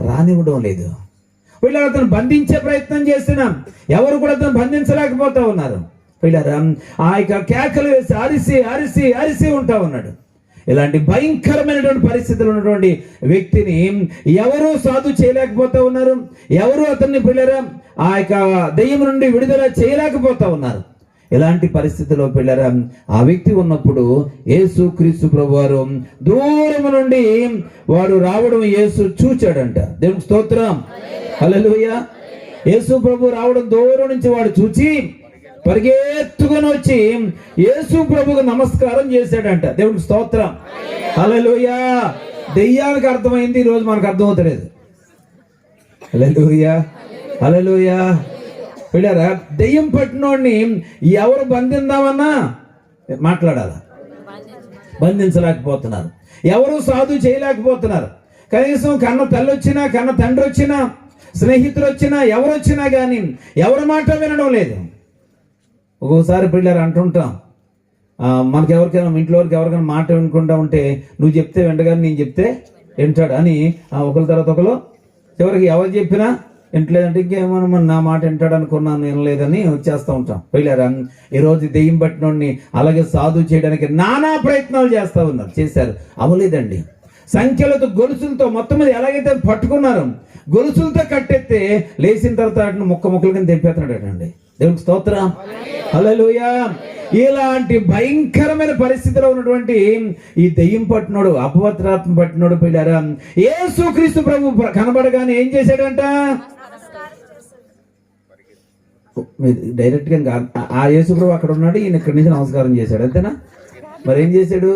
రానివ్వడం లేదు. పిల్లలు అతను బంధించే ప్రయత్నం చేసినా ఎవరు కూడా అతను బంధించలేకపోతా ఉన్నారు. పిల్లలు ఆ యొక్క కేకలు వేసి అరిసి అరిసి అరిసి ఉంటా ఉన్నాడు. ఇలాంటి భయంకరమైనటువంటి పరిస్థితులు ఉన్నటువంటి వ్యక్తిని ఎవరు సాధు చేయలేకపోతా ఉన్నారు, ఎవరు అతన్ని పిల్లరా ఆ యొక్క దెయ్యం నుండి విడుదల చేయలేకపోతా ఉన్నారు. ఇలాంటి పరిస్థితిలో పిల్లరా ఆ వ్యక్తి ఉన్నప్పుడు యేసుక్రీస్తు ప్రభువారు దూరం నుండి వాడు రావడం యేసు చూచాడంట. దేవునికి స్తోత్రం, హల్లెలూయా. యేసు ప్రభు రావడం దూరం నుంచి వాడు చూచి పరిగెత్తుకొని వచ్చి యేసు ప్రభుకు నమస్కారం చేశాడంట. దేవునికి స్తోత్రం, హల్లెలూయా. దెయ్యానికి అర్థమైంది, ఈరోజు మనకు అర్థమవుతలేదు. హల్లెలూయా, హల్లెలూయా. పిల్లరా, దెయ్యం పట్టినోడిని ఎవరు బంధిందామన్నా మాట్లాడాలి, బంధించలేకపోతున్నారు. ఎవరు సాధు చేయలేకపోతున్నారు. కనీసం కన్న తల్లి వచ్చినా, కన్న తండ్రి వచ్చినా, స్నేహితులు వచ్చినా, ఎవరు వచ్చినా కానీ ఎవరి మాట వినడం లేదు. ఒక్కోసారి పిల్లలు అంటుంటాం, మనకి ఎవరికైనా ఇంట్లో వరకు ఎవరికైనా మాట వినకుండా ఉంటే, నువ్వు చెప్తే వింటగాని నేను చెప్తే వింటాడు అని ఒకరి తర్వాత ఒకరు చివరికి ఎవరు చెప్పినా వింటలేదంటే ఇంకేమో నా మాట వింటాడు అనుకున్నాను, వినలేదని వచ్చేస్తూ ఉంటాం. పిల్లరా, ఈరోజు దెయ్యం పట్టినోడిని అలాగే సాధు చేయడానికి నానా ప్రయత్నాలు చేస్తూ ఉన్నారు, చేశారు, అవ్వలేదండి. సంఖ్యలతో గొలుసులతో మొత్తం మీద ఎలాగైతే పట్టుకున్నారు, గొలుసులతో కట్టెత్తే లేచిన తర్వాత ముక్కలు కింద తెంపేస్తున్నాడు అండి. దేవునికి స్తోత్రం, హల్లెలూయా. ఇలాంటి భయంకరమైన పరిస్థితిలో ఉన్నటువంటి ఈ దెయ్యం పట్టినోడు, అపవిత్రాత్మ పట్టినోడు పిల్లారా యేసుక్రీస్తు ప్రభు కనబడగానే ఏం చేశాడంట? డైరెక్ట్ గా ఆ యేసు ప్రభు అక్కడ ఉన్నాడు, ఈయన ఇక్కడి నుంచి నమస్కారం చేశాడు, అంతేనా? మరి ఏం చేశాడు?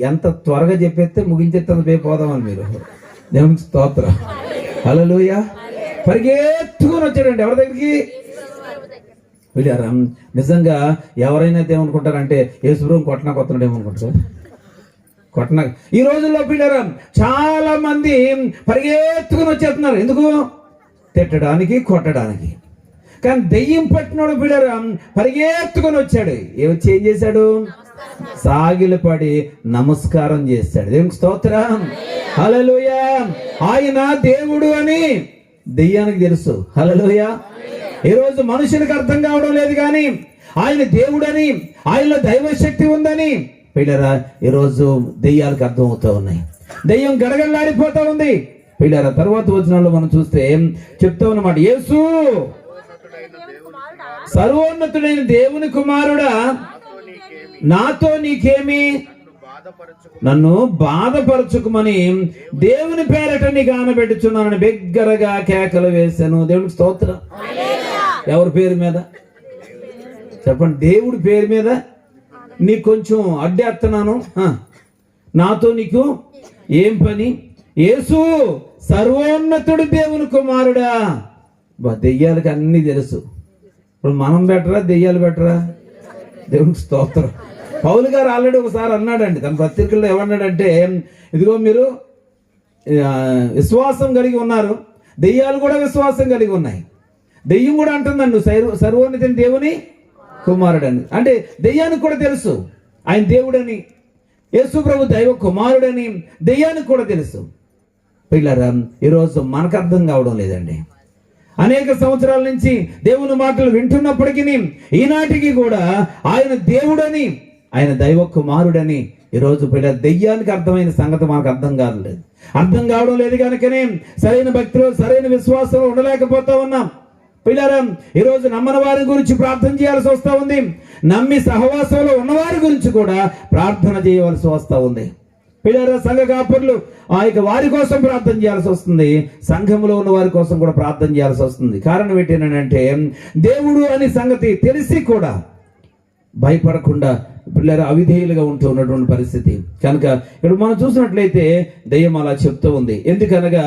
ఎంత త్వరగా చెప్పేస్తే ముగించేస్తే పోదామని మీరు. దేవునికి స్తోత్రం, హల్లెలూయా. పరిగెత్తుకొని వచ్చాడండి ఎవరి దగ్గరికి? నిజంగా ఎవరైనా ఏమనుకుంటారంటే యేసుప్రభుని కొట్టనాడు ఏమనుకుంటారు? ఈ రోజుల్లో పిల్లరా చాలా మంది పరిగెత్తుకుని వచ్చేస్తున్నారు. ఎందుకు? తిట్టడానికి, కొట్టడానికి. కానీ దెయ్యం పట్టినోడు పిల్లరా పరిగెత్తుకొని వచ్చాడు. వచ్చి ఏం చేశాడు? సాగిలపడి నమస్కారం చేశాడు. దేవునికి స్తోత్రం, హల్లెలూయా. ఆయన దేవుడు అని దెయ్యానికి తెలుసు. హల్లెలూయా. ఈ రోజు మనుషులకు అర్థం కావడం లేదు, కానీ ఆయన దేవుడని, ఆయనలో దైవశక్తి ఉందని పిల్లరా ఈరోజు దెయ్యాలకు అర్థమవుతూ ఉన్నాయి. దెయ్యం గడగడలాడిపోతా ఉంది పిల్లరా. తర్వాత వచనాల్లో మనం చూస్తే చెప్తా ఉన్నమాట, యేసు సర్వోన్నతుడైన దేవుని కుమారుడా, నాతో నీకేమి, నన్ను బాధపరచుకుమని దేవుని పేరట నీకు ఆనబెట్టుచున్నానని బిగ్గరగా కేకలు వేశాను. దేవునికి స్తోత్రం. ఎవరి పేరు మీద చెప్పండి? దేవుడి పేరు మీద నీకు కొంచెం అడ్డేస్తున్నాను, నాతో నీకు ఏం పని? యేసు సర్వోన్నతుడు దేవుని కుమారుడా. దెయ్యాలకి అన్ని తెలుసు. ఇప్పుడు మనం బెటరా దెయ్యాలు బెటరా? దేవునికి స్తోత్రం. పౌలు గారు ఆల్రెడీ ఒకసారి అన్నాడండి తన పత్రికల్లో. ఏమన్నాడంటే, ఇదిగో మీరు విశ్వాసం కలిగి ఉన్నారు, దెయ్యాలు కూడా విశ్వాసం కలిగి ఉన్నాయి. దెయ్యం కూడా అంటుందండి సర్వోన్నత దేవుని కుమారుడని. అంటే దెయ్యానికి కూడా తెలుసు ఆయన దేవుడని, యేసు ప్రభు దైవ కుమారుడని దెయ్యానికి కూడా తెలుసు. పిల్లరా ఈరోజు మనకు అర్థం కావడం లేదండి. అనేక సంవత్సరాల నుంచి దేవుని మాటలు వింటున్నప్పటికీ ఈనాటికి కూడా ఆయన దేవుడని, ఆయన దైవ కుమారుడని ఈరోజు పిల్లల దెయ్యానికి అర్థమైన సంగతి మనకు అర్థం కావట్లేదు. అర్థం కావడం లేదు కనుకనే సరైన భక్తిలో సరైన విశ్వాసంలో ఉండలేకపోతా ఉన్నాం. పిల్లరా ఈరోజు నమ్మని వారి గురించి ప్రార్థన చేయాల్సి వస్తూ ఉంది, నమ్మి సహవాసంలో ఉన్నవారి గురించి కూడా ప్రార్థన చేయవలసి వస్తూ ఉంది. పిల్లరా సంఘ కాపురులు వారి కోసం ప్రార్థన చేయాల్సి వస్తుంది, సంఘంలో ఉన్న వారి కోసం కూడా ప్రార్థన చేయాల్సి వస్తుంది. కారణం ఏంటంటే దేవుడు అనే సంగతి తెలిసి కూడా భయపడకుండా పిల్లలు అవిధేయులుగా ఉంటూ ఉన్నటువంటి పరిస్థితి. కనుక ఇప్పుడు మనం చూసినట్లయితే దెయ్యం అలా చెప్తూ ఉంది. ఎందుకనగా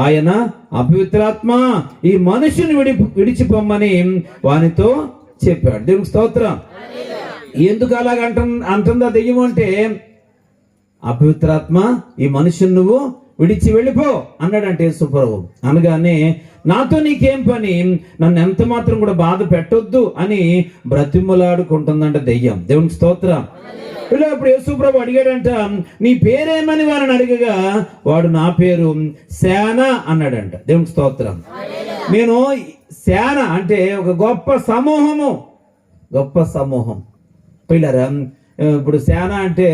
ఆయన అపవిత్రాత్మ ఈ మనుషుని విడిచిపోమ్మని వానితో చెప్పాడు. దేవునికి స్తోత్రం. ఎందుకు అలాగ అంటుందా దెయ్యం అంటే, అపవిత్రాత్మ ఈ మనుషుని నువ్వు విడిచి వెళ్ళిపో అన్నాడంటే యేసుప్రభు. అనగానే నాతో నీకేం పని, నన్ను ఎంత మాత్రం కూడా బాధ పెట్టొద్దు అని బ్రతిమలాడుకుంటుందంట దెయ్యం. దేవునికి స్తోత్రం. ఇలా ఇప్పుడు యేసుప్రభు అడిగాడంట, నీ పేరేమని వారిని అడిగగా వాడు నా పేరు సేన అన్నాడంట. దేవునికి స్తోత్రం. నేను సేన అంటే ఒక గొప్ప సమూహము, గొప్ప సమూహం. పిల్లరా ఇప్పుడు సేన అంటే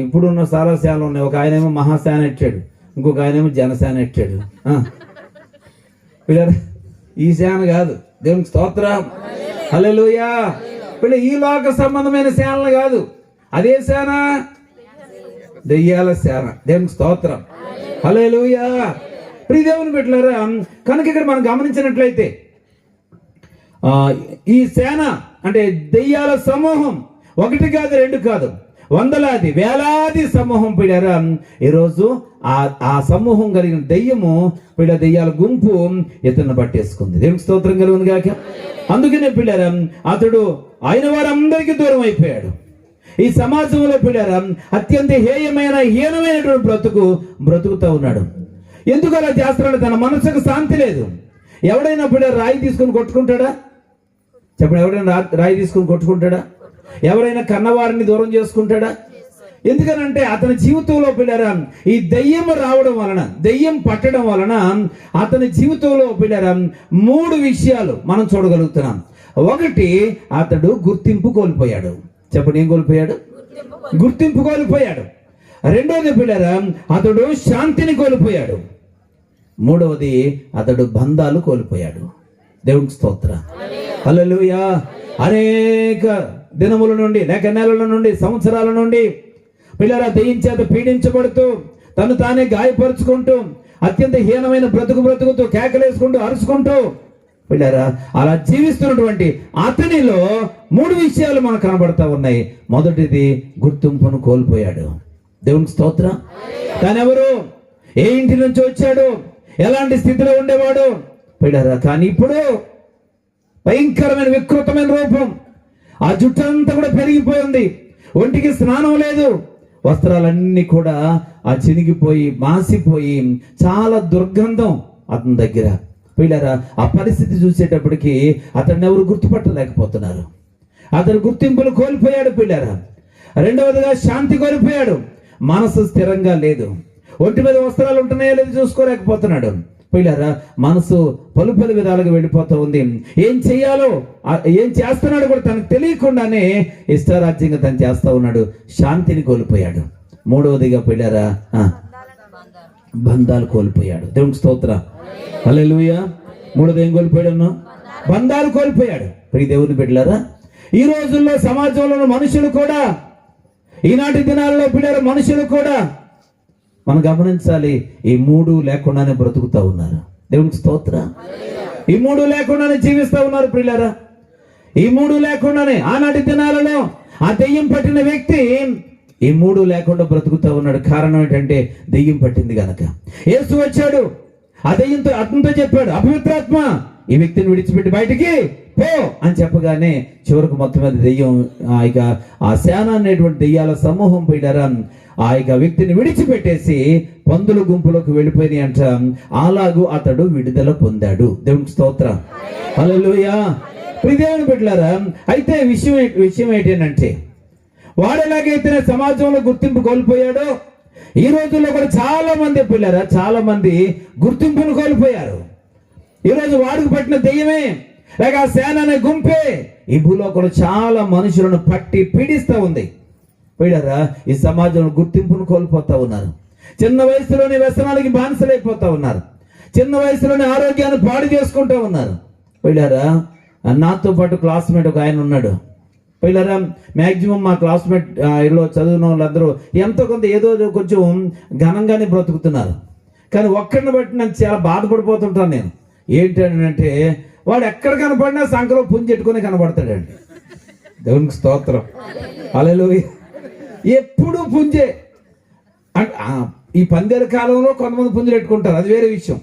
ఇప్పుడున్న చాలా సేనలు ఉన్నాయి. ఒక ఆయనేమో మహాసేన ఇచ్చాడు, ఇంకొక ఆయనేమో జనసేన ఇచ్చాడు. పిల్లరా ఈ సేన కాదు. దేవునికి స్తోత్రం. హల్లెలూయా. పిల్ల ఈ లోక సంబంధమైన సేనలు కాదు, అదే సేన దెయ్యాల సేన. దేవునికి స్తోత్రం. హల్లెలూయా. ప్రియ దేవుని బిడ్డలారా, కనుక ఇక్కడ మనం గమనించినట్లయితే ఈ సేన అంటే దెయ్యాల సమూహం ఒకటి కాదు, రెండు కాదు, వందలాది వేలాది సమూహం పిల్లరా ఈరోజు ఆ సమూహం కలిగిన దెయ్యము పిల్ల దెయ్యాల గుంపు ఇతను పట్టేసుకుంది. దేవునికి స్తోత్రం కలుగును గాక. అందుకనే పిల్లరా అతడు ఆయన వారందరికీ దూరం అయిపోయాడు. ఈ సమాజంలో పిల్లరా అత్యంత హీనమైనటువంటి బ్రతుకుతూ ఉన్నాడు. ఎందుకు అలా చేస్తున్నాడు? తన మనసుకు శాంతి లేదు. ఎవడైనా పిల్లలు రాయి తీసుకుని కొట్టుకుంటాడా? చెప్పండి, ఎవడైనా రాయి తీసుకుని కొట్టుకుంటాడా? ఎవరైనా కన్నవారిని దూరం చేసుకుంటాడా? ఎందుకనంటే అతని జీవితంలో పిల్లరా ఈ దెయ్యం రావడం వలన, దెయ్యం పట్టడం వలన అతని జీవితంలో పిల్లరా 3 విషయాలు మనం చూడగలుగుతున్నాం. ఒకటి, అతడు గుర్తింపు కోల్పోయాడు. చెప్పండి, ఏం కోల్పోయాడు? గుర్తింపు కోల్పోయాడు. రెండవది పిల్లరా అతడు శాంతిని కోల్పోయాడు. మూడవది అతడు బంధాలు కోల్పోయాడు. దేవునికి స్తోత్రం. హల్లెలూయా. అనేక దినముల నుండి, లేక నెలల నుండి, సంవత్సరాల నుండి పిల్లరా దెయ్యం చేత పీడించబడుతూ, తను తానే గాయపరుచుకుంటూ, అత్యంత హీనమైన బ్రతుకుతూ, కేకలేసుకుంటూ, అరుచుకుంటూ పిల్లరా అలా జీవిస్తున్నటువంటి అతనిలో 3 విషయాలు మనకు కనబడతా ఉన్నాయి. మొదటిది, గుర్తింపును కోల్పోయాడు. దేవునికి స్తోత్రం. తానెవరు, ఏ ఇంటి నుంచి వచ్చాడు, ఎలాంటి స్థితిలో ఉండేవాడు పిల్లరా, కానీ ఇప్పుడు భయంకరమైన వికృతమైన రూపం. ఆ జుట్టంతా కూడా పెరిగిపోయింది, ఒంటికి స్నానం లేదు, వస్త్రాలన్నీ కూడా ఆ చినిగిపోయి మాసిపోయి చాలా దుర్గంధం అతని దగ్గర. పిల్లరా ఆ పరిస్థితి చూసేటప్పటికి అతన్ని ఎవరు గుర్తుపట్టలేకపోతున్నారు. అతను గుర్తింపులు కోల్పోయాడు పిల్లరా. రెండవదిగా శాంతి కోల్పోయాడు. మనసు స్థిరంగా లేదు. ఒంటి మీద వస్త్రాలు ఉంటున్నాయో లేదో చూసుకోలేకపోతున్నాడు. పిల్లరా మనసు పలు విధాలుగా వెళ్ళిపోతూ ఉంది. ఏం చేయాలో ఏం చేస్తున్నాడు కూడా తనకు తెలియకుండానే ఇష్టారాజ్యంగా తను చేస్తా ఉన్నాడు. శాంతిని కోల్పోయాడు. మూడవదిగా పిల్లరా బంధాలు కోల్పోయాడు. దేవునికి స్తోత్రం, హల్లెలూయా. మూడోది ఏం కోల్పోయాడు? బంధాలు కోల్పోయాడు. ప్రియ దేవుని బిడ్డలారా, ఈ రోజుల్లో సమాజంలో మనుషులు కూడా, ఈనాటి దినాల్లో పిల్లల మనుషులు కూడా మనం గమనించాలి, ఈ మూడు లేకుండానే బ్రతుకుతా ఉన్నారు. దేవునికి స్తోత్రం. ఈ మూడు లేకుండానే జీవిస్తూ ఉన్నారు ప్రియులారా. ఈ మూడు లేకుండానే ఆనాటి దినాలలో ఆ దెయ్యం పట్టిన వ్యక్తి ఈ మూడు లేకుండా బ్రతుకుతా ఉన్నాడు. కారణం ఏంటంటే దెయ్యం పట్టింది గనక. యేసు వచ్చాడు, ఆ దెయ్యంతో అతనితో చెప్పాడు, అపవిత్రాత్మ ఈ వ్యక్తిని విడిచిపెట్టి బయటికి పో అని చెప్పగానే చివరకు మొత్తం మీద దెయ్యం ఆ సేన అనేటువంటి దెయ్యాల సమూహం పోయినారా ఆ వ్యక్తిని విడిచిపెట్టేసి పందుల గుంపులోకి వెళ్ళిపోయినాయి అంట. అలాగూ అతడు విడుదల పొందాడు. దేవునికి స్తోత్రం, హల్లెలూయా. ప్రియ దేవుని బిడ్డలారా, అయితే విషయం ఏంటంటే వాడు ఎలాగైతే సమాజంలో గుర్తింపు కోల్పోయాడో ఈ రోజుల్లో కూడా చాలా మంది పిల్లరా, చాలా మంది గుర్తింపును కోల్పోయారు. ఈరోజు వాడికి పట్టిన దెయ్యమే లేక ఆ సేన అనే గుంపే ఈ భూలోకంలో చాలా మనుషులను పట్టి పీడిస్తూ ఉంది. పిల్లరా, ఈ సమాజంలో గుర్తింపును కోల్పోతా ఉన్నారు. చిన్న వయసులోనే వ్యసనాలకి బానిసలైపోతా ఉన్నారు. చిన్న వయసులోనే ఆరోగ్యాన్ని పాడు చేసుకుంటూ ఉన్నారు. పిల్లరా, నాతో పాటు క్లాస్మేట్ ఒక ఆయన ఉన్నాడు. పిల్లరా, మ్యాక్సిమం మా క్లాస్మేట్ ఇలా చదివిన వాళ్ళందరూ ఎంతో కొంత ఏదో కొంచెం ఘనంగానే బ్రతుకుతున్నారు. కానీ ఒక్కడిని బట్టి నేను చాలా బాధపడిపోతుంటాను నేను. ఏంటంటే వాడు ఎక్కడ కనపడినా సంఖలో పుంజెట్టుకుని కనబడతాడండి. దేవునికి స్తోత్రం, హల్లెలూయా. ఎప్పుడు పుంజే. ఈ పందేల కాలంలో కొంతమంది పుంజులు పెట్టుకుంటారు, అది వేరే విషయం.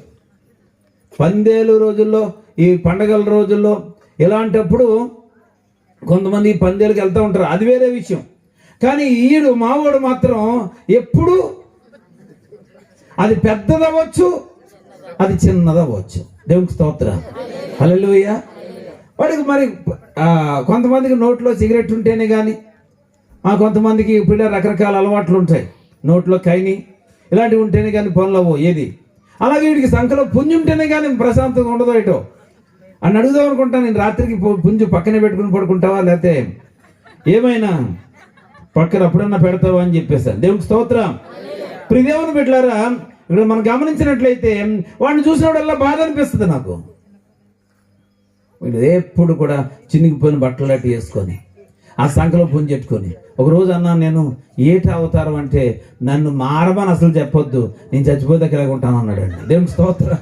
పందేలు రోజుల్లో, ఈ పండగల రోజుల్లో ఇలాంటప్పుడు కొంతమంది ఈ పందేలకు వెళ్తూ ఉంటారు, అది వేరే విషయం. కానీ మావాడు మాత్రం ఎప్పుడు అది పెద్దదవ్వచ్చు, అది చిన్నదవ్వచ్చు. దేవునికి స్తోత్రం, హల్లెలూయా. వాడికి మరి కొంతమందికి నోట్లో సిగరెట్ ఉంటేనే కానీ, కొంతమందికి పిల్లలు రకరకాల అలవాట్లు ఉంటాయి, నోట్లో కైని ఇలాంటివి ఉంటేనే కానీ పనులు అవ్వవు ఏది. అలాగే వీడికి సంఖలో పుంజు ఉంటేనే కానీ ప్రశాంతంగా ఉండదు. ఏటో అని అడుగుదాం అనుకుంటాను నేను. రాత్రికి పుంజు పక్కనే పెట్టుకుని పడుకుంటావా, లేకపోతే ఏమైనా పక్కన అప్పుడన్నా పెడతావా అని చెప్పేసాను. దేవునికి స్తోత్రం. ప్రియ దేవుని బిడ్డలారా, ఇక్కడ మనం గమనించినట్లయితే వాడిని చూసినప్పుడల్లా బాధ అనిపిస్తుంది నాకు. వీళ్ళు ఎప్పుడు కూడా చినిగిపోయిన బట్టలు అట్టి వేసుకొని ఆ సంఖలో పుంజెట్టుకొని. ఒకరోజు అన్నాను నేను, ఏట అవతారం అంటే నన్ను మారమని అసలు చెప్పొద్దు, నేను చచ్చిపోతే ఉంటాను అన్నాడండి. దేవునికి స్తోత్రం,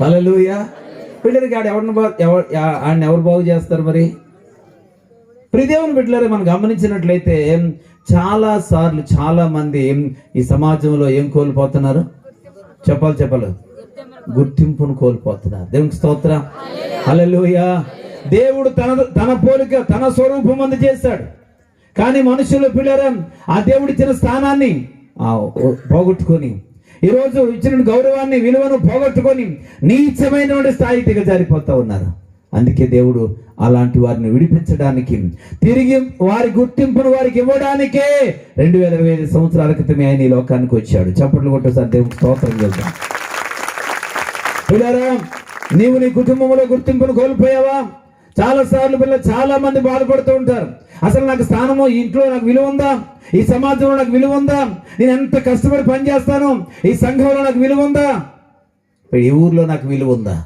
హల్లెలూయా. పిల్లలకి ఆడిని ఎవరు బాగు చేస్తారు మరి? ప్రియ దేవుని బిడ్డలారా, మనం గమనించినట్లయితే చాలా సార్లు చాలా మంది ఈ సమాజంలో ఏం కోల్పోతున్నారు? చెప్పాలి గుర్తింపును కోల్పోతున్నారు. దేవునికి స్తోత్రం, హల్లెలూయా. దేవుడు తన పోలిక తన స్వరూపం అందు చేశాడు. కానీ మనుషులు పిల్లరా ఆ దేవుడిచ్చిన స్థానాన్ని పోగొట్టుకొని, ఈరోజు ఇచ్చిన గౌరవాన్ని విలువను పోగొట్టుకొని నీచమైనటువంటి స్థాయికి దిగజారిపోతా ఉన్నారు. అందుకే దేవుడు అలాంటి వారిని విడిపించడానికి, తిరిగి వారి గుర్తింపును వారికి ఇవ్వడానికే 2025 సంవత్సరాల క్రితమే ఆయన ఈ లోకానికి వచ్చాడు. చప్పట్లు కొట్టేసారి దేవునికి స్తోత్రం చేద్దాం. పిల్లరా, నీవు నీ కుటుంబంలో గుర్తింపును కోల్పోయావా? చాలా సార్లు పిల్లలు చాలా మంది బాధపడుతూ ఉంటారు. అసలు నాకు స్థానము, ఇంట్లో నాకు విలువ ఉందా? ఈ సమాజంలో నాకు విలువ ఉందా? నేను ఎంత కష్టపడి పనిచేస్తాను, ఈ సంఘంలో నాకు విలువ ఉందా? ఈ ఊర్లో నాకు విలువ ఉందా?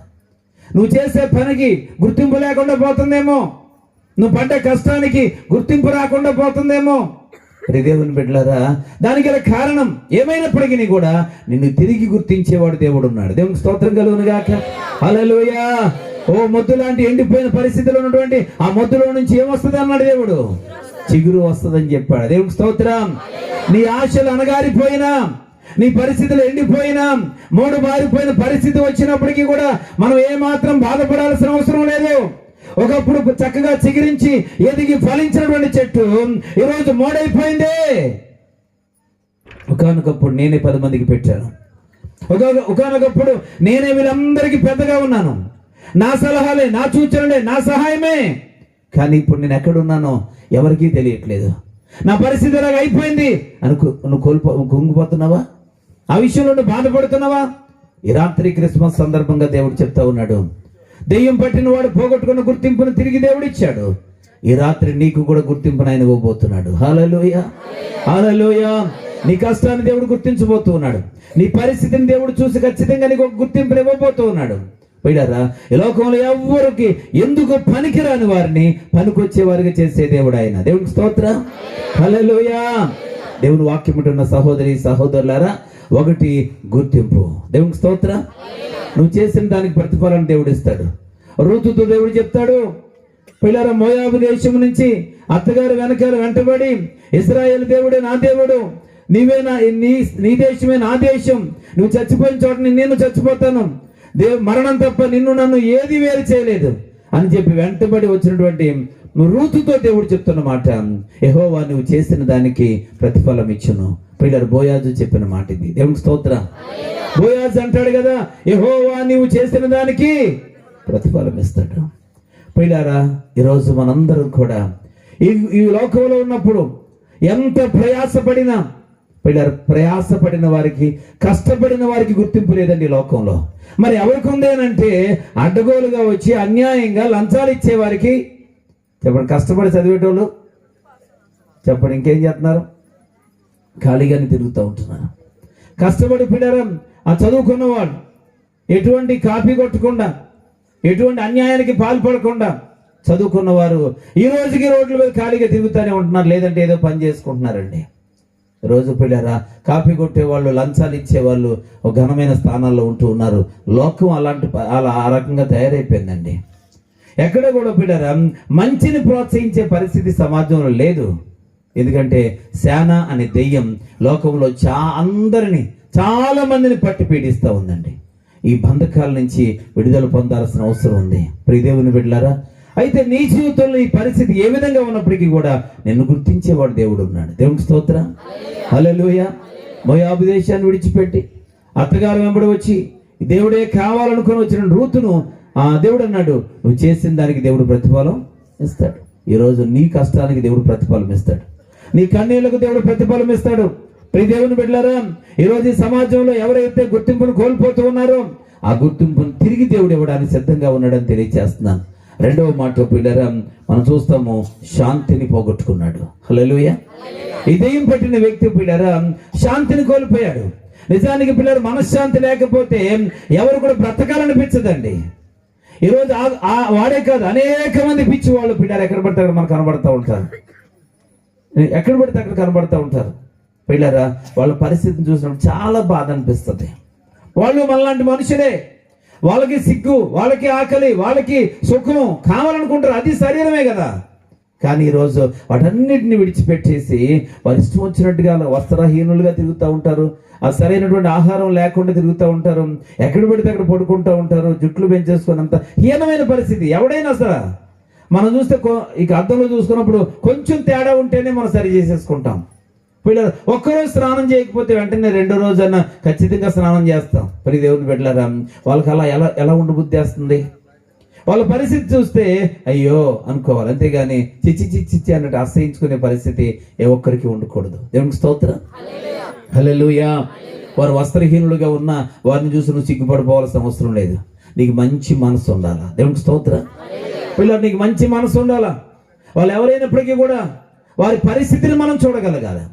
నువ్వు చేసే పనికి గుర్తింపు లేకుండా పోతుందేమో, నువ్వు పడ్డ కష్టానికి గుర్తింపు రాకుండా పోతుందేమో. దేవుని బిడ్డలారా, దానికి గల కారణం ఏమైనప్పటికీ కూడా నిన్ను తిరిగి గుర్తించేవాడు దేవుడు ఉన్నాడు. దేవునికి స్తోత్రం కలుగును గాక, హల్లెలూయా. ఓ మొద్దు లాంటి ఎండిపోయిన పరిస్థితిలో ఉన్నటువంటి ఆ మొద్దులో నుంచి ఏమొస్తుంది అన్నాడు దేవుడు? చిగురు వస్తుందని చెప్పాడు. దేవునికి స్తోత్రం. నీ ఆశలు అనగారిపోయినా, నీ పరిస్థితులు ఎండిపోయినా, మూడు బారిపోయిన పరిస్థితి వచ్చినప్పటికీ కూడా మనం ఏమాత్రం బాధపడాల్సిన అవసరం లేదు. ఒకప్పుడు చక్కగా చిగురించి ఎదిగి ఫలించినటువంటి చెట్టు ఈరోజు మోడైపోయిందే. ఒకనొకప్పుడు నేనే 10 మందికి పెట్టాను, ఒకనొకప్పుడు నేనే వీళ్ళందరికీ పెద్దగా ఉన్నాను, నా సలహాలే, నా సూచనలే, నా సహాయమే. కానీ ఇప్పుడు నేను ఎక్కడున్నానో ఎవరికీ తెలియట్లేదు. నా పరిస్థితి ఇలాగ అయిపోయింది నువ్వు కుంగిపోతున్నావా? ఆ విషయంలో నువ్వు బాధపడుతున్నావా? ఈ రాత్రి క్రిస్మస్ సందర్భంగా దేవుడు చెప్తా ఉన్నాడు, దెయ్యం పట్టిన వాడు పోగొట్టుకున్న గుర్తింపును తిరిగి దేవుడు ఇచ్చాడు. ఈ రాత్రి నీకు కూడా గుర్తింపును ఆయన ఇవ్వబోతున్నాడు. హల్లెలూయా, హల్లెలూయా. నీ కష్టాన్ని దేవుడు గుర్తించబోతూ ఉన్నాడు. నీ పరిస్థితిని దేవుడు చూసి ఖచ్చితంగా నీకు ఒక గుర్తింపును ఇవ్వబోతూ ఉన్నాడు. పోయినారా, ఈ లోకంలో ఎవ్వరికి ఎందుకు పనికిరాని వారిని పనికొచ్చే వారికి చేసే దేవుడు ఆయన. దేవునికి స్తోత్రం, హల్లెలూయా. దేవుని వాక్యం ఉంటున్న సహోదరి సహోదరులారా, ఒకటి గుర్తింపు. దేవునికి స్తోత్రం. నువ్వు చేసిన దానికి ప్రతిఫలం దేవుడు ఇస్తాడు. రూతుతో దేవుడు చెప్తాడు, పిల్లరా, మోయాబు దేశం నుంచి అత్తగారు వెనకాల వెంటబడి, ఇశ్రాయేలు దేవుడే నా దేవుడు, నీవే నీ దేశమే నా దేశం, నువ్వు చచ్చిపోయిన చోట నేను చచ్చిపోతాను, మరణం తప్ప నిన్ను నన్ను ఏది వేరు చేయలేదు అని చెప్పి వెంటబడి వచ్చినటువంటి రూతుతో దేవుడు చెప్తున్న మాట, యెహోవా నువ్వు చేసిన దానికి ప్రతిఫలం ఇచ్చును. పిల్లలు, బోయాజు చెప్పిన మాట ఇది. దేవునికి స్తోత్రం. బోయాజు అంటాడు కదా, యెహోవా నీవు చేసిన దానికి ప్రతిఫలం ఇస్తాడు. పిల్లారా, ఈరోజు మనందరం కూడా ఈ లోకంలో ఉన్నప్పుడు ఎంత ప్రయాసపడినా, పిల్లలు, ప్రయాసపడిన వారికి, కష్టపడిన వారికి గుర్తింపు లేదండి ఈ లోకంలో. మరి ఎవరికి ఉందేనంటే అడ్డగోలుగా వచ్చి అన్యాయంగా లంచాలు ఇచ్చే వారికి. చెప్పండి, కష్టపడి చదివేటోళ్ళు చెప్పండి, ఇంకేం చేస్తున్నారు? ఖాళీగానే తిరుగుతూ ఉంటున్నారు. కష్టపడి పిల్లరం ఆ చదువుకున్నవాడు ఎటువంటి కాపీ కొట్టకుండా, ఎటువంటి అన్యాయానికి పాల్పడకుండా చదువుకున్నవారు ఈ రోజుకి రోడ్ల మీద ఖాళీగా తిరుగుతూనే ఉంటున్నారు, లేదంటే ఏదో పని చేసుకుంటున్నారండి. రోజు పిల్లరా, కాపీ కొట్టేవాళ్ళు, లంచాలు ఇచ్చేవాళ్ళు ఒక ఘనమైన స్థానాల్లో ఉంటూ ఉన్నారు. లోకం అలా ఆ రకంగా తయారైపోయిందండి. ఎక్కడ కూడా పిల్లరా మంచిని ప్రోత్సహించే పరిస్థితి సమాజంలో లేదు. ఎందుకంటే శానా అనే దెయ్యం లోకంలో అందరినీ, చాలా మందిని పట్టి పీడిస్తూ ఉందండి. ఈ బంధకాల నుంచి విడుదల పొందాల్సిన అవసరం ఉంది. ప్రియదేవుని బిడ్డలారా, అయితే నీ జీవితంలో ఈ పరిస్థితి ఏ విధంగా ఉన్నప్పటికీ కూడా నిన్ను గుర్తించేవాడు దేవుడు ఉన్నాడు. దేవునికి స్తోత్రం, హల్లెలూయా. మోయాబు దేశాన్ని విడిచిపెట్టి అత్తగారు వెంబడి వచ్చి దేవుడే కావాలనుకుని వచ్చిన రూతును దేవుడు అన్నాడు, నువ్వు చేసిన దానికి దేవుడు ప్రతిఫలం ఇస్తాడు. ఈరోజు నీ కష్టానికి దేవుడు ప్రతిఫలం ఇస్తాడు. నీ కన్నీళ్లకు దేవుడు ప్రతిఫలం ఇస్తాడు. ప్రియ దేవుని బిడ్డలారా, ఈరోజు ఈ సమాజంలో ఎవరైతే గుర్తింపును కోల్పోతూ ఉన్నారో ఆ గుర్తింపును తిరిగి దేవుడు ఇవ్వడానికి సిద్ధంగా ఉన్నాడని తెలియజేస్తున్నాను. రెండవ మాట పిల్లరా, మనం చూస్తాము, శాంతిని పోగొట్టుకున్నాడు. హల్లెలూయా. ఈ దెయ్యం పట్టిన వ్యక్తి పిల్లరా శాంతిని కోల్పోయాడు. నిజానికి పిల్లలు, మనశ్శాంతి లేకపోతే ఎవరు కూడా బ్రతకాలనిపించదండి. ఈరోజు వాడే కాదు, అనేక మంది పిచ్చి వాళ్ళు పిల్లలు ఎక్కడ పడితే అక్కడ మనకు కనబడతా ఉంటారు. ఎక్కడ పడితే అక్కడ కనబడతా ఉంటారు. పిల్లరా, వాళ్ళ పరిస్థితిని చూసినప్పుడు చాలా బాధ అనిపిస్తుంది. వాళ్ళు మనలాంటి మనుషులే. వాళ్ళకి సిగ్గు, వాళ్ళకి ఆకలి, వాళ్ళకి సుఖం కావాలనుకుంటారు. అది శరీరమే కదా. కానీ ఈరోజు వాటన్నిటిని విడిచిపెట్టేసి వారు ఇష్టం వచ్చినట్టుగా వస్త్రహీనులుగా తిరుగుతూ ఉంటారు. ఆ సరైనటువంటి ఆహారం లేకుండా తిరుగుతూ ఉంటారు. ఎక్కడ పడితే అక్కడ పడుకుంటూ ఉంటారు. జుట్లు పెంచేసుకున్నంత హీనమైన పరిస్థితి. ఎవడైనా అసలు మనం చూస్తే ఇక అద్దంలో చూసుకున్నప్పుడు కొంచెం తేడా ఉంటేనే మనం సరి చేసేసుకుంటాం. పిల్లలు, ఒక్కరోజు స్నానం చేయకపోతే వెంటనే రెండో రోజన్నా ఖచ్చితంగా స్నానం చేస్తాం. మరి దేవుని బిడ్డలారా, వాళ్ళకి అలా ఎలా ఉండబుద్ధి వేస్తుంది? వాళ్ళ పరిస్థితి చూస్తే అయ్యో అనుకోవాలి, అంతేగాని చిచ్చి చిచ్చి చిచ్చి అన్నట్టు అసహించుకునే పరిస్థితి ఏ ఒక్కరికి ఉండకూడదు. దేవునికి స్తోత్రం, హల్లెలూయా. వారు వస్త్రహీనులుగా ఉన్న వారిని చూసి నువ్వు సిగ్గుపడిపోవాల్సిన అవసరం లేదు. నీకు మంచి మనసు ఉండాలా. దేవునికి స్తోత్రం. పిల్లలు, నీకు మంచి మనసు ఉండాలా. వాళ్ళు ఎవరైనప్పటికీ కూడా వారి పరిస్థితిని మనం చూడగలగాలి.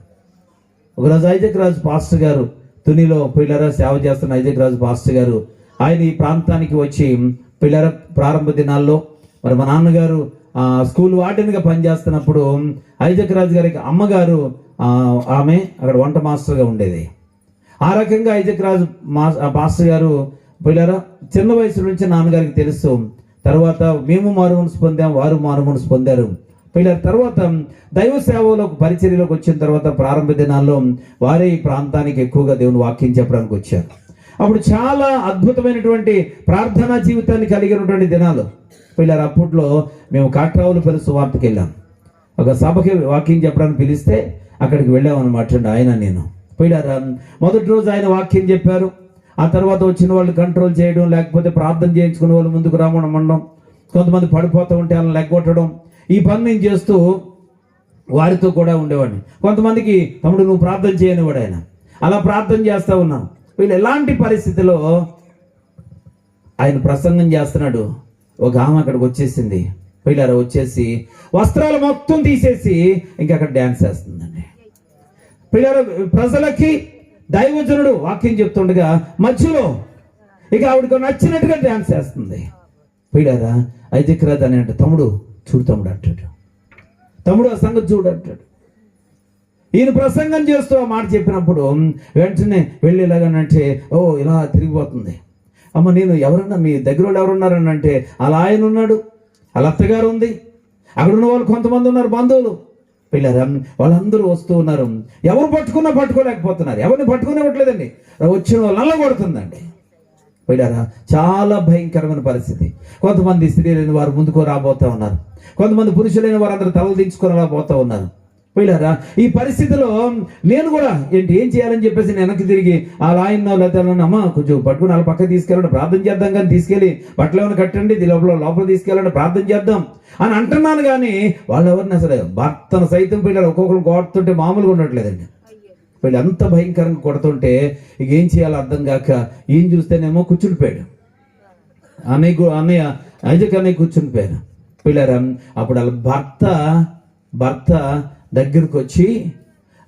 ఒకరోజు ఐజక్ రాజు పాస్టర్ గారు, తునిలో పిల్లరా సేవ చేస్తున్న ఐజక్ రాజు పాస్టర్ గారు, ఆయన ఈ ప్రాంతానికి వచ్చి పిల్లర ప్రారంభ దినాల్లో మరి మా నాన్నగారు స్కూల్ వార్డెన్గా పనిచేస్తున్నప్పుడు ఐజక్ రాజు గారికి అమ్మగారు ఆమె అక్కడ వంట మాస్టర్గా ఉండేది. ఆ రకంగా ఐజక్ రాజు పాస్టర్ గారు పిల్లరా చిన్న వయసు నుంచి నాన్నగారికి తెలుసు. తర్వాత మేము మారుమనసు పొందాం, వారు మారుమనసు పొందారు. పిల్లల తర్వాత దైవ సేవలోకి పరిచర్యలోకి వచ్చిన తర్వాత ప్రారంభ దినాల్లో వారే ఈ ప్రాంతానికి ఎక్కువగా దేవుని వాక్యం చెప్పడానికి వచ్చారు. అప్పుడు చాలా అద్భుతమైనటువంటి ప్రార్థనా జీవితాన్ని కలిగినటువంటి దినాలు. పిల్లలు, అప్పట్లో మేము కాట్రావులపల్లి సువార్తకి వెళ్ళాం. ఒక సభకి వాక్యం చెప్పడానికి పిలిస్తే అక్కడికి వెళ్ళామన్నమాట ఆయన నేను. పిల్లలు, మొదటి రోజు ఆయన వాక్యం చెప్పారు. ఆ తర్వాత వచ్చిన వాళ్ళు కంట్రోల్ చేయడం, లేకపోతే ప్రార్థన చేయించుకునే వాళ్ళు ముందుకు రామనడం, కొంతమంది పడిపోతూ ఉంటే వాళ్ళని లెగ్గొట్టడం, ఈ పని నేను చేస్తూ వారితో కూడా ఉండేవాడిని. కొంతమందికి తమ్ముడు నువ్వు ప్రార్థన చేయనివాడు ఆయన, అలా ప్రార్థన చేస్తూ ఉన్నాం. వీళ్ళు ఎలాంటి పరిస్థితిలో ఆయన ప్రసంగం చేస్తున్నాడు. ఒక ఆమె అక్కడికి వచ్చేసింది. పిల్లలు వచ్చేసి వస్త్రాలు మొత్తం తీసేసి ఇంకా అక్కడ డ్యాన్స్ చేస్తుందండి. పిల్లలు ప్రజలకి దైవజనుడు వాక్యం చెప్తుండగా మధ్యలో ఇక ఆవిడకు నచ్చినట్టుగా డ్యాన్స్ చేస్తుంది. పిల్లరా ఐజక్రాజ్ అని అంటే, తమ్ముడు చూడు తమ్ముడు అంటాడు, తమ్ముడు ఆ సంగతి చూడు అంటాడు. ఈయన ప్రసంగం చేస్తూ ఆ మాట చెప్పినప్పుడు వెంటనే వెళ్ళి ఇలాగనంటే, ఓ ఇలా తిరిగిపోతుంది. అమ్మ నేను ఎవరన్నా మీ దగ్గర వాళ్ళు ఎవరున్నారని అంటే, అలా ఆయన ఉన్నాడు, అలా అత్తగారు ఉంది, అక్కడ ఉన్న వాళ్ళు కొంతమంది ఉన్నారు బంధువులు. పిల్లరా వాళ్ళందరూ వస్తూ ఉన్నారు. ఎవరు పట్టుకున్నా పట్టుకోలేకపోతున్నారు, ఎవరిని పట్టుకునేవట్లేదండి. వచ్చిన వాళ్ళు నల్ల కొడుతుందండి. పిల్లరా చాలా భయంకరమైన పరిస్థితి. కొంతమంది స్త్రీలైన వారు ముందుకు రాబోతా ఉన్నారు, కొంతమంది పురుషులైన వారు అందరూ తలలు దించుకొని రాబోతా ఉన్నారు. పిల్లరా ఈ పరిస్థితిలో నేను కూడా ఏం చేయాలని చెప్పేసి నేను వెనక్కి తిరిగి ఆ లాయన్నో లేకపోతే అమ్మ కొంచెం పట్టుకుని వాళ్ళ పక్కకి తీసుకెళ్ళండి, ప్రార్థన చేద్దాం, కానీ తీసుకెళ్ళి బట్టలు ఏమైనా కట్టండి, లోపల తీసుకెళ్ళండి, ప్రార్థన చేద్దాం అని అంటున్నాను. కానీ వాళ్ళు ఎవరిని అసలు భర్తను సైతం పిల్లలు ఒక్కొక్కరు కొడుతుంటే మామూలుగా ఉండట్లేదండి. వీళ్ళు అంత భయంకరంగా కొడుతుంటే ఇక ఏం చేయాలో అర్థం కాక ఏం చూస్తేనేమో కూర్చునిపోయాడు. అన్నయ్య ఐజక్ అన్నయ్య కూర్చునిపోయాడు. పిల్లరా అప్పుడు వాళ్ళ భర్త దగ్గరకు వచ్చి,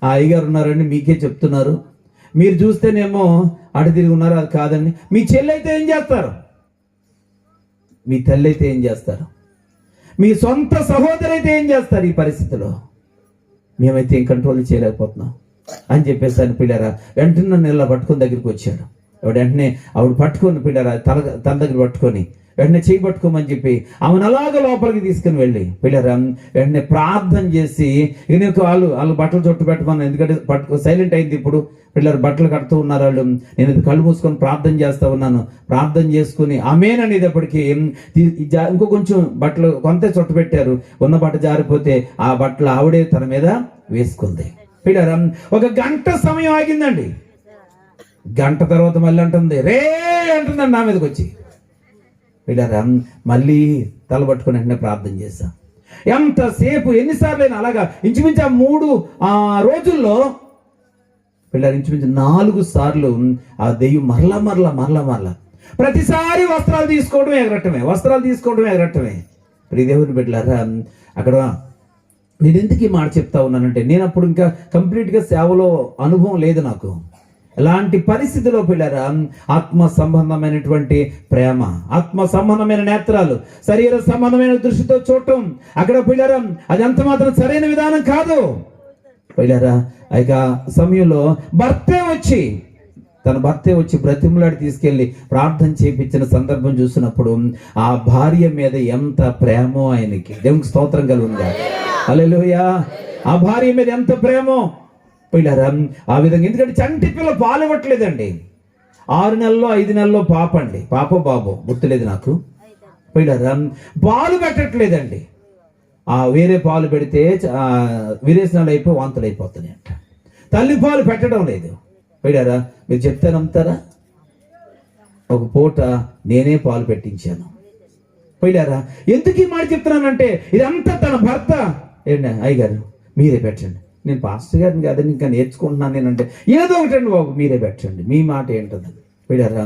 ఆ అయ్యగారు ఉన్నారండి, మీకే చెప్తున్నారు, మీరు చూస్తేనేమో అటు తిరిగి ఉన్నారు, అది కాదండి. మీ చెల్లి అయితే ఏం చేస్తారు, మీ తల్లి అయితే ఏం చేస్తారు, మీ సొంత సహోదరి అయితే ఏం చేస్తారు ఈ పరిస్థితిలో, మేమైతే ఏం కంట్రోల్ చేయలేకపోతున్నాం అని చెప్పేసి అని పిల్లరా వెంటనే నన్ను ఇలా పట్టుకొని దగ్గరికి వచ్చాడు. వెంటనే ఆవిడ పట్టుకొని పిల్లరా తన దగ్గర పట్టుకొని వెంటనే చేయి పట్టుకోమని చెప్పి ఆమెను అలాగ లోపలికి తీసుకుని వెళ్ళి పిల్లరా వెంటనే ప్రార్థన చేసి, ఇక నేను వాళ్ళు బట్టలు చుట్టు పెట్టమన్నాను, ఎందుకంటే సైలెంట్ అయింది. ఇప్పుడు పిల్లలు బట్టలు కడుతూ ఉన్నారు వాళ్ళు. నేను ఇది కళ్ళు మూసుకొని ప్రార్థన చేస్తా ఉన్నాను. ప్రార్థన చేసుకుని ఆమెన్ అనేటప్పటికీ ఇంకో కొంచెం బట్టలు కొంత చుట్టు పెట్టారు. ఉన్న బట్ట జారిపోతే ఆ బట్టలు ఆవిడే తన మీద వేసుకుంది. పిల్లరా ఒక గంట సమయం ఆగిందండి. గంట తర్వాత మళ్ళీ అంటుంది, రే అంటుందండి నా మీదకి వచ్చి. పిల్లరా మళ్ళీ తల పట్టుకుని వెంటనే ప్రార్థన చేశాం. ఎంతసేపు ఎన్నిసార్లు అయినా అలాగా ఇంచుమించు ఆ 3 రోజుల్లో పిల్లలు ఇంచుమించు 4 సార్లు ఆ దెయ్యం మరలా ప్రతిసారి వస్త్రాలు తీసుకోవడమే ఎగరట్టమే. ఇప్పుడు దేవుని బిడ్డలారా అక్కడ నేను ఎందుకు ఈ మాట చెప్తా ఉన్నానంటే, నేను అప్పుడు ఇంకా కంప్లీట్గా సేవలో అనుభవం లేదు నాకు. ఎలాంటి పరిస్థితిలో పిల్లరా ఆత్మ సంబంధమైనటువంటి ప్రేమ, ఆత్మ సంబంధమైన నేత్రాలు, శరీర సంబంధమైన దృష్టితో చూడటం అక్కడ పిల్లరా అది అంత మాత్రం సరైన విధానం కాదు. పిల్లరా ఇక సమయంలో తన భర్తే వచ్చి బ్రతిమలాడి తీసుకెళ్లి ప్రార్థన చేయించిన సందర్భం చూసినప్పుడు ఆ భార్య మీద ఎంత ప్రేమో ఆయనకి, దేవునికి స్తోత్రం కలుగునుగా. హల్లెలూయా. ఆ భార్య మీద ఎంత ప్రేమో పిల్లరా ఆ విధంగా. ఎందుకంటే చంటి పిల్ల పాలు ఇవ్వట్లేదండి. 6 నెలల్లో 5 నెలల్లో పాపో బాబో గుర్తులేదు నాకు. పిల్లరా పాలు పెట్టట్లేదండి. వేరే పాలు పెడితే విరేచనాలు అయిపోయి వాంతులు అయిపోతున్నాయి అంట. తల్లి పాలు పెట్టడం లేదు. పిల్లరా మీరు చెప్తే నమ్ముతారా? ఒక పూట నేనే పాలు పెట్టించాను. పిల్లరా ఎందుకు ఈ మాట చెప్తున్నానంటే, ఇదంతా తన భర్త అయ్యగారు మీరే పెట్టండి, నేను పాస్టర్ గారిని కాదని ఇంకా నేర్చుకుంటున్నాను నేనంటే, ఏదో ఒకటండి బాబు మీరే పెట్టండి, మీ మాట ఏంటది. పిల్లరా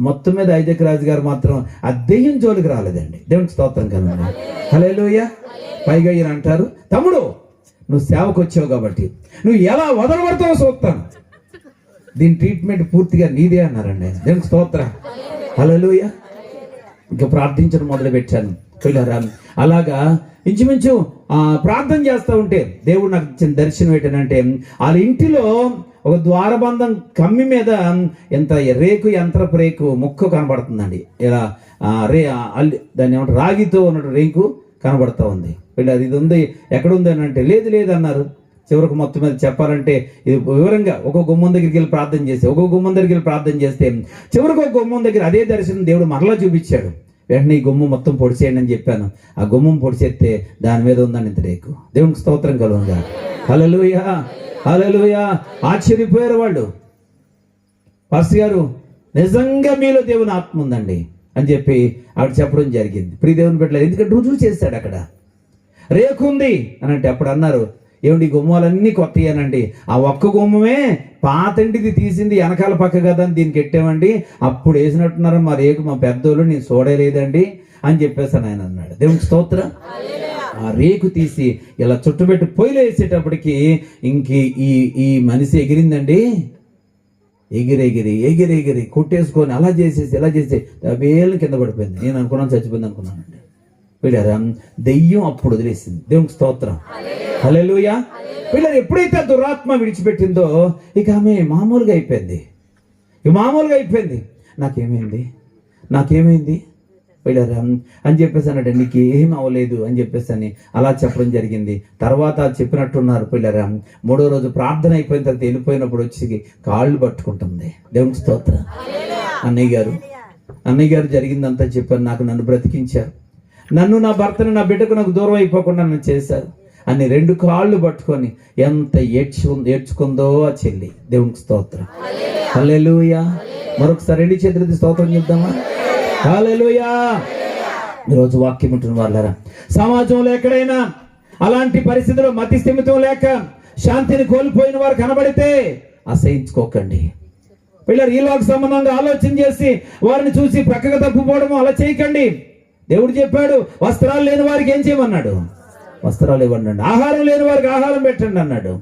మొత్తం మీద ఐజక్ రాజు గారు మాత్రం ఆ దెయ్యం జోలికి రాలేదండి. దేవునికి స్తోత్రం కదండి. హల్లెలూయా. పైగా ఈయన అంటారు, తమ్ముడు నువ్వు సేవకు వచ్చావు కాబట్టి నువ్వు ఎలా వదలబడతావో చూస్తాను, దీని ట్రీట్మెంట్ పూర్తిగా నీదే అన్నారండి. దేవునికి స్తోత్రం. హల్లెలూయా. ఇంకా ప్రార్థించడం మొదలు పెట్టాను. పిల్లరా అలాగా ఇంచుమించు ప్రార్థన చేస్తూ ఉంటే దేవుడు నాకు ఇచ్చిన దర్శనం ఏంటంటే, వాళ్ళ ఇంటిలో ఒక ద్వారబంధం కమ్మి మీద ఎంత యంత్రపు రేకు ముక్క కనబడుతుందండి. ఇలా దాన్ని ఏమంటారు, రాగితో ఉన్న రేకు కనబడతా ఉంది. పిల్లలు ఇది ఉంది, ఎక్కడుంది అని అంటే లేదు అన్నారు. చివరికి మొత్తం మీద చెప్పాలంటే ఇది వివరంగా ఒక గుమ్మం దగ్గరికి వెళ్ళి ప్రార్థన చేస్తే చివరికి ఒక గుమ్మం దగ్గర అదే దర్శనం దేవుడు మరలా చూపించాడు. వెంటనే ఈ గుమ్మం మొత్తం పొడిచేయండి అని చెప్పాను. ఆ గుమ్మం పొడిచేస్తే దాని మీద ఉందని ఇంత రేకు. దేవునికి స్తోత్రం కలుగుగా. హల్లెలూయా. ఆశ్చర్యపోయారు వాళ్ళు. పాస్టర్ గారు నిజంగా మీలో దేవుని ఆత్మ ఉందండి అని చెప్పి ఆవిడ చెప్పడం జరిగింది. ప్రియ దేవుని బిడ్డలారా, ఎందుకంటే రుజువు చేశాడు. అక్కడ రేకు ఉంది అని అంటే అప్పుడు అన్నారు, ఏమిటి గుమ్మాలన్నీ కొత్తయేనండి. ఆ ఒక్క గుమ్మమే పాతంటిది తీసింది వెనకాల పక్క కదా అని దీనికి ఎట్టామండి. అప్పుడు వేసినట్టున్నారు మా రేకు మా పెద్దోళ్ళు, నేను చూడలేదండి అని చెప్పేసాను ఆయన అన్నాడు. దేవునికి స్తోత్రం. ఆ రేకు తీసి ఇలా చుట్టుపెట్టి పొయ్యిలో వేసేటప్పటికి ఇంక ఈ మనిషి ఎగిరిందండి. ఎగిరి కొట్టేసుకొని అలా చేసేసి ఇలా చేసి వేలు కింద పడిపోయింది. నేను అనుకున్నాను చచ్చిపోయింది అనుకున్నానండి. వీళ్ళారా దెయ్యం అప్పుడు వదిలేసింది. దేవునికి స్తోత్రం. హల్లెలూయా. వీళ్ళని ఎప్పుడైతే దురాత్మ విడిచిపెట్టిందో ఇక ఆమె మామూలుగా అయిపోయింది. నాకేమైంది వీళ్ళారా అని చెప్పేసి అన్నాడు. నీకు ఏం అవ్వలేదు అని చెప్పేసి అని అలా చెప్పడం జరిగింది. తర్వాత చెప్పినట్టున్నారు పిల్లరా. 3వ రోజు ప్రార్థన అయిపోయిన తర్వాత వెళ్ళిపోయినప్పుడు వచ్చి కాళ్ళు పట్టుకుంటుంది. దేవునికి స్తోత్రం. అన్నయ్య గారు జరిగిందంతా చెప్పారు. నన్ను బ్రతికించారు, నన్ను, నా భర్తను, నా బిడ్డకు నాకు దూరం అయిపోకుండా నన్ను చేశారు అని 2 కాళ్ళు పట్టుకొని ఎంత ఏడ్చుకుందో ఆ చెల్లి. దేవునికి స్తోత్రం. హల్లెలూయా. మరొకసారి 2 చేతులెత్తి స్తోత్రం చెప్దామా? హల్లెలూయా. ఈరోజు వాక్యం ఉంటున్న వాళ్ళారా, సమాజంలో ఎక్కడైనా అలాంటి పరిస్థితుల్లో మతి స్థిమితం లేక శాంతిని కోల్పోయిన వారు కనబడితే అసహించుకోకండి. పిల్లలు ఈ లోక సంబంధంగా ఆలోచన చేసి వారిని చూసి ప్రక్కగా తప్పుకోవడం అలా చేయకండి. దేవుడు చెప్పాడు, వస్త్రాలు లేని వారికి ఏం చేయమన్నాడు? వస్త్రాలు ఇవ్వండి. ఆహారం లేని వారికి ఆహారం పెట్టండి అన్నాడు.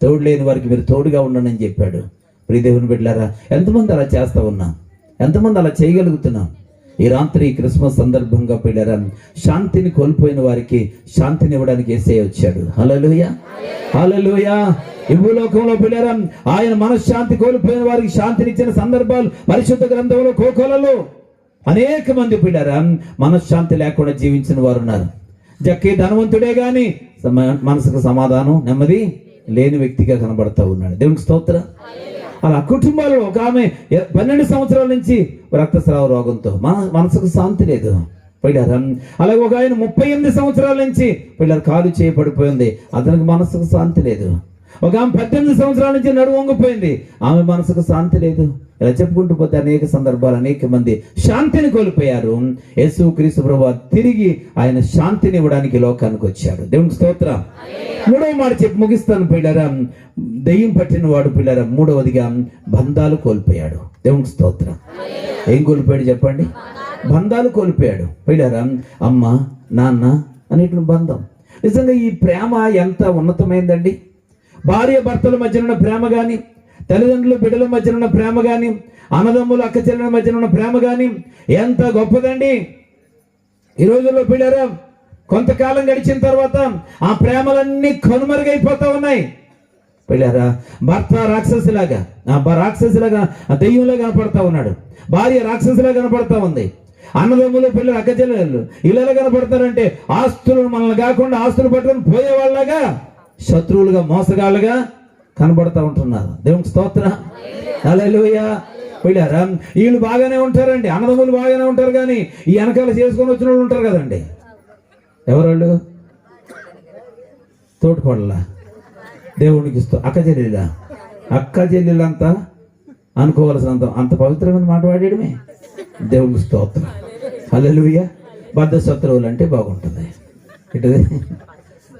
తోడు లేని వారికి మీరు తోడుగా ఉండండి అని చెప్పాడు. ప్రియ దేవుని బిడ్డలారా, ఎంతమంది అలా చేస్తా ఉన్నాం? ఎంతమంది అలా చేయగలుగుతున్నాం? ఈ రాత్రి క్రిస్మస్ సందర్భంగా పిల్లరా, శాంతిని కోల్పోయిన వారికి శాంతిని ఇవ్వడానికి యేసయ్య వచ్చాడు. హల్లెలూయా. హల్లెలూయా. ఈ భూలోకంలో పిల్లరా, ఆయన మనశ్శాంతి కోల్పోయిన వారికి శాంతినిచ్చిన సందర్భాలు పరిశుద్ధ గ్రంథంలో కోకోలలో అనేక మంది పిల్లరా మనశ్శాంతి లేకుండా జీవించిన వారు ఉన్నారు. జక్కి ధనవంతుడే గాని మనసుకు సమాధానం నెమ్మది లేని వ్యక్తిగా కనబడతా ఉన్నాడు. దేవునికి స్తోత్రం. అలా కుటుంబాల్లో ఒక ఆమె 12 సంవత్సరాల నుంచి రక్తస్రావ రోగంతో మనసుకు శాంతి లేదు పిల్లరా. అలాగే ఒక ఆయన 38 సంవత్సరాల నుంచి పిల్లలు కాలు చేయబడిపోయింది, అతనికి మనసుకు శాంతి లేదు. ఒక ఆమె 18 సంవత్సరాల నుంచి నడుము వంగిపోయింది, ఆమె మనసుకు శాంతి లేదు. ఇలా చెప్పుకుంటూ పోతే అనేక సందర్భాలు అనేక మంది శాంతిని కోల్పోయారు. యేసుక్రీస్తు ప్రభువు తిరిగి ఆయన శాంతిని ఇవ్వడానికి లోకానికి వచ్చాడు. దేవునికి స్తోత్రం. 3వ మాట చెప్పి ముగిస్తాను పిల్లరా. దెయ్యం పట్టిన వాడు పిల్లరా 3వదిగా బంధాలు కోల్పోయాడు. దేవునికి స్తోత్రం. ఏం కోల్పోయాడు చెప్పండి? బంధాలు కోల్పోయాడు పిల్లరా. అమ్మ నాన్న అనేటువంటి బంధం. నిజంగా ఈ ప్రేమ ఎంత ఉన్నతమైందండి. భార్య భర్తల మధ్యన ఉన్న ప్రేమ కానీ, తల్లిదండ్రులు బిడ్డల మధ్యన ఉన్న ప్రేమ కానీ, అన్నదమ్ములు అక్క చెల్లెల మధ్యన ఉన్న ప్రేమ కానీ ఎంత గొప్పదండి. ఈ రోజుల్లో పిల్లరా కొంతకాలం గడిచిన తర్వాత ఆ ప్రేమలన్నీ కనుమరుగైపోతా ఉన్నాయి పిల్లరా. భర్త రాక్షసులాగా దెయ్యంలో కనపడతా ఉన్నాడు, భార్య రాక్షసులా కనపడతా ఉంది, అన్నదమ్ములు పిల్లలు అక్క చెల్లెళ్ళు ఇలా కనపడతారంటే ఆస్తులు మనల్ని కాకుండా ఆస్తులు పట్టుకొని పోయేవాళ్ళగా శత్రువులుగా మోసగాళ్ళుగా కనబడతా ఉంటున్నారు. దేవునికి స్తోత్రం. హల్లెలూయా. పిల్లరా వీళ్ళు బాగానే ఉంటారండి, అన్నదమ్ములు బాగానే ఉంటారు, కానీ ఈ వెనకాల చేసుకొని వచ్చిన వాళ్ళు ఉంటారు కదండి. ఎవరోళ్ళు? తోటికోడల దేవునికి అక్క చెల్లెలంతా అనుకోవాల్సినంత అంత పవిత్రమైన మాట వాడేయడమే. దేవునికి స్తోత్రం. హల్లెలూయా. బద్ధ శత్రువులు అంటే బాగుంటుంది. ఇటుదే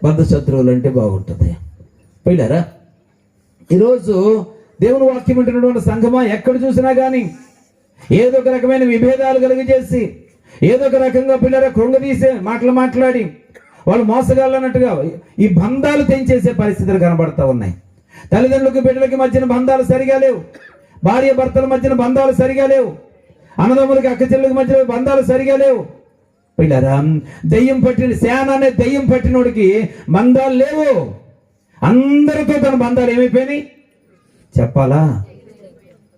బద్ధ శత్రువులు అంటే బాగుంటుంది పిల్లరా. ఈరోజు దేవుని వాక్యం వింటున్నటువంటి సంఘమా, ఎక్కడ చూసినా కానీ ఏదో ఒక రకమైన విభేదాలు కలిగజేసి ఏదో ఒక రకంగా పిల్లరా కృంగదీసే మాట్లాడి వాళ్ళు మోసగాళ్ళు అన్నట్టుగా ఈ బంధాలు తెంచేసే పరిస్థితులు కనబడతా ఉన్నాయి. తల్లిదండ్రులకు బిడ్డలకి మధ్యన బంధాలు సరిగా లేవు, భార్య భర్తల మధ్యన బంధాలు సరిగా లేవు, అన్నదమ్ములకి అక్క చెల్లెలకి మధ్యన బంధాలు సరిగా లేవు పిల్లరా. దెయ్యం పట్టిన శాన అనే దెయ్యం పట్టినోడికి బంధాలు లేవు. అందరితో తన బంధాలు ఏమైపోయినాయి చెప్పాలా?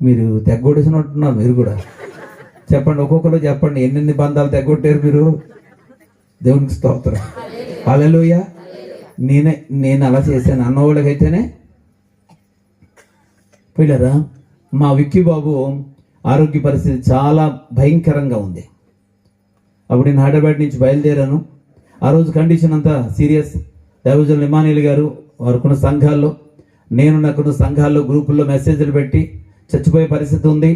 మీరు తెగ్గొట్టేసినట్టున్నారు. మీరు కూడా చెప్పండి, ఒక్కొక్కరు చెప్పండి, ఎన్నెన్ని బంధాలు తెగ్గొట్టారు మీరు? దేవునికి స్తోత్రం. హల్లెలూయా. నేను అలా చేశాను అన్నవాళ్ళకైతేనే పిల్లరా. మా విక్కీ బాబు ఆరోగ్య పరిస్థితి చాలా భయంకరంగా ఉంది. అప్పుడు నేను హైదరాబాద్ నుంచి బయలుదేరాను. ఆ రోజు కండిషన్ అంతా సీరియస్. దైవజనులు ఇమానుయేల్ గారు వారుకున్న సంఘాల్లో, నేను నాకున్న సంఘాల్లో గ్రూపుల్లో మెసేజ్లు పెట్టి చచ్చిపోయే పరిస్థితి ఉంది,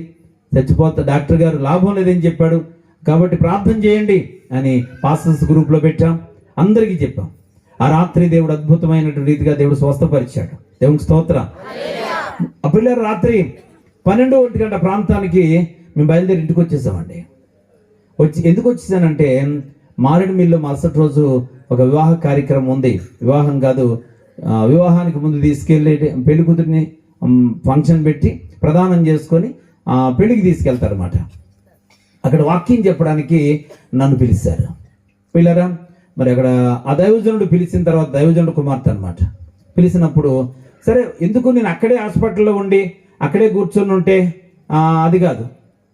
చచ్చిపోతా డాక్టర్ గారు లాభం లేదని చెప్పాడు, కాబట్టి ప్రార్థన చేయండి అని పాస్టర్స్ గ్రూప్లో పెట్టాం, అందరికీ చెప్పాం. ఆ రాత్రి దేవుడు అద్భుతమైనటువంటి రీతిగా దేవుడు స్వస్థపరిచాడు. దేవునికి స్తోత్రం. ఆ పిల్లలు రాత్రి 12-1 గంట ప్రాంతానికి మేము బయలుదేరి ఇంటికి వచ్చేసామండి. ఎందుకు వచ్చేసానంటే మారేడుమిల్లిలో మరుసటి రోజు ఒక వివాహ కార్యక్రమం ఉంది. వివాహం కాదు, వివాహానికి ముందు తీసుకెళ్ళి పెళ్లి కూతురిని ఫంక్షన్ పెట్టి ప్రదానం చేసుకొని పెళ్లికి తీసుకెళ్తారన్నమాట. అక్కడ వాక్యం చెప్పడానికి నన్ను పిలిచారు. పిల్లరా, మరి అక్కడ ఆ దైవజనుడు పిలిచిన తర్వాత, దైవజనుడు కుమార్తె అనమాట, పిలిచినప్పుడు సరే ఎందుకు నేను అక్కడే హాస్పిటల్లో ఉండి అక్కడే కూర్చొని ఉంటే అది కాదు,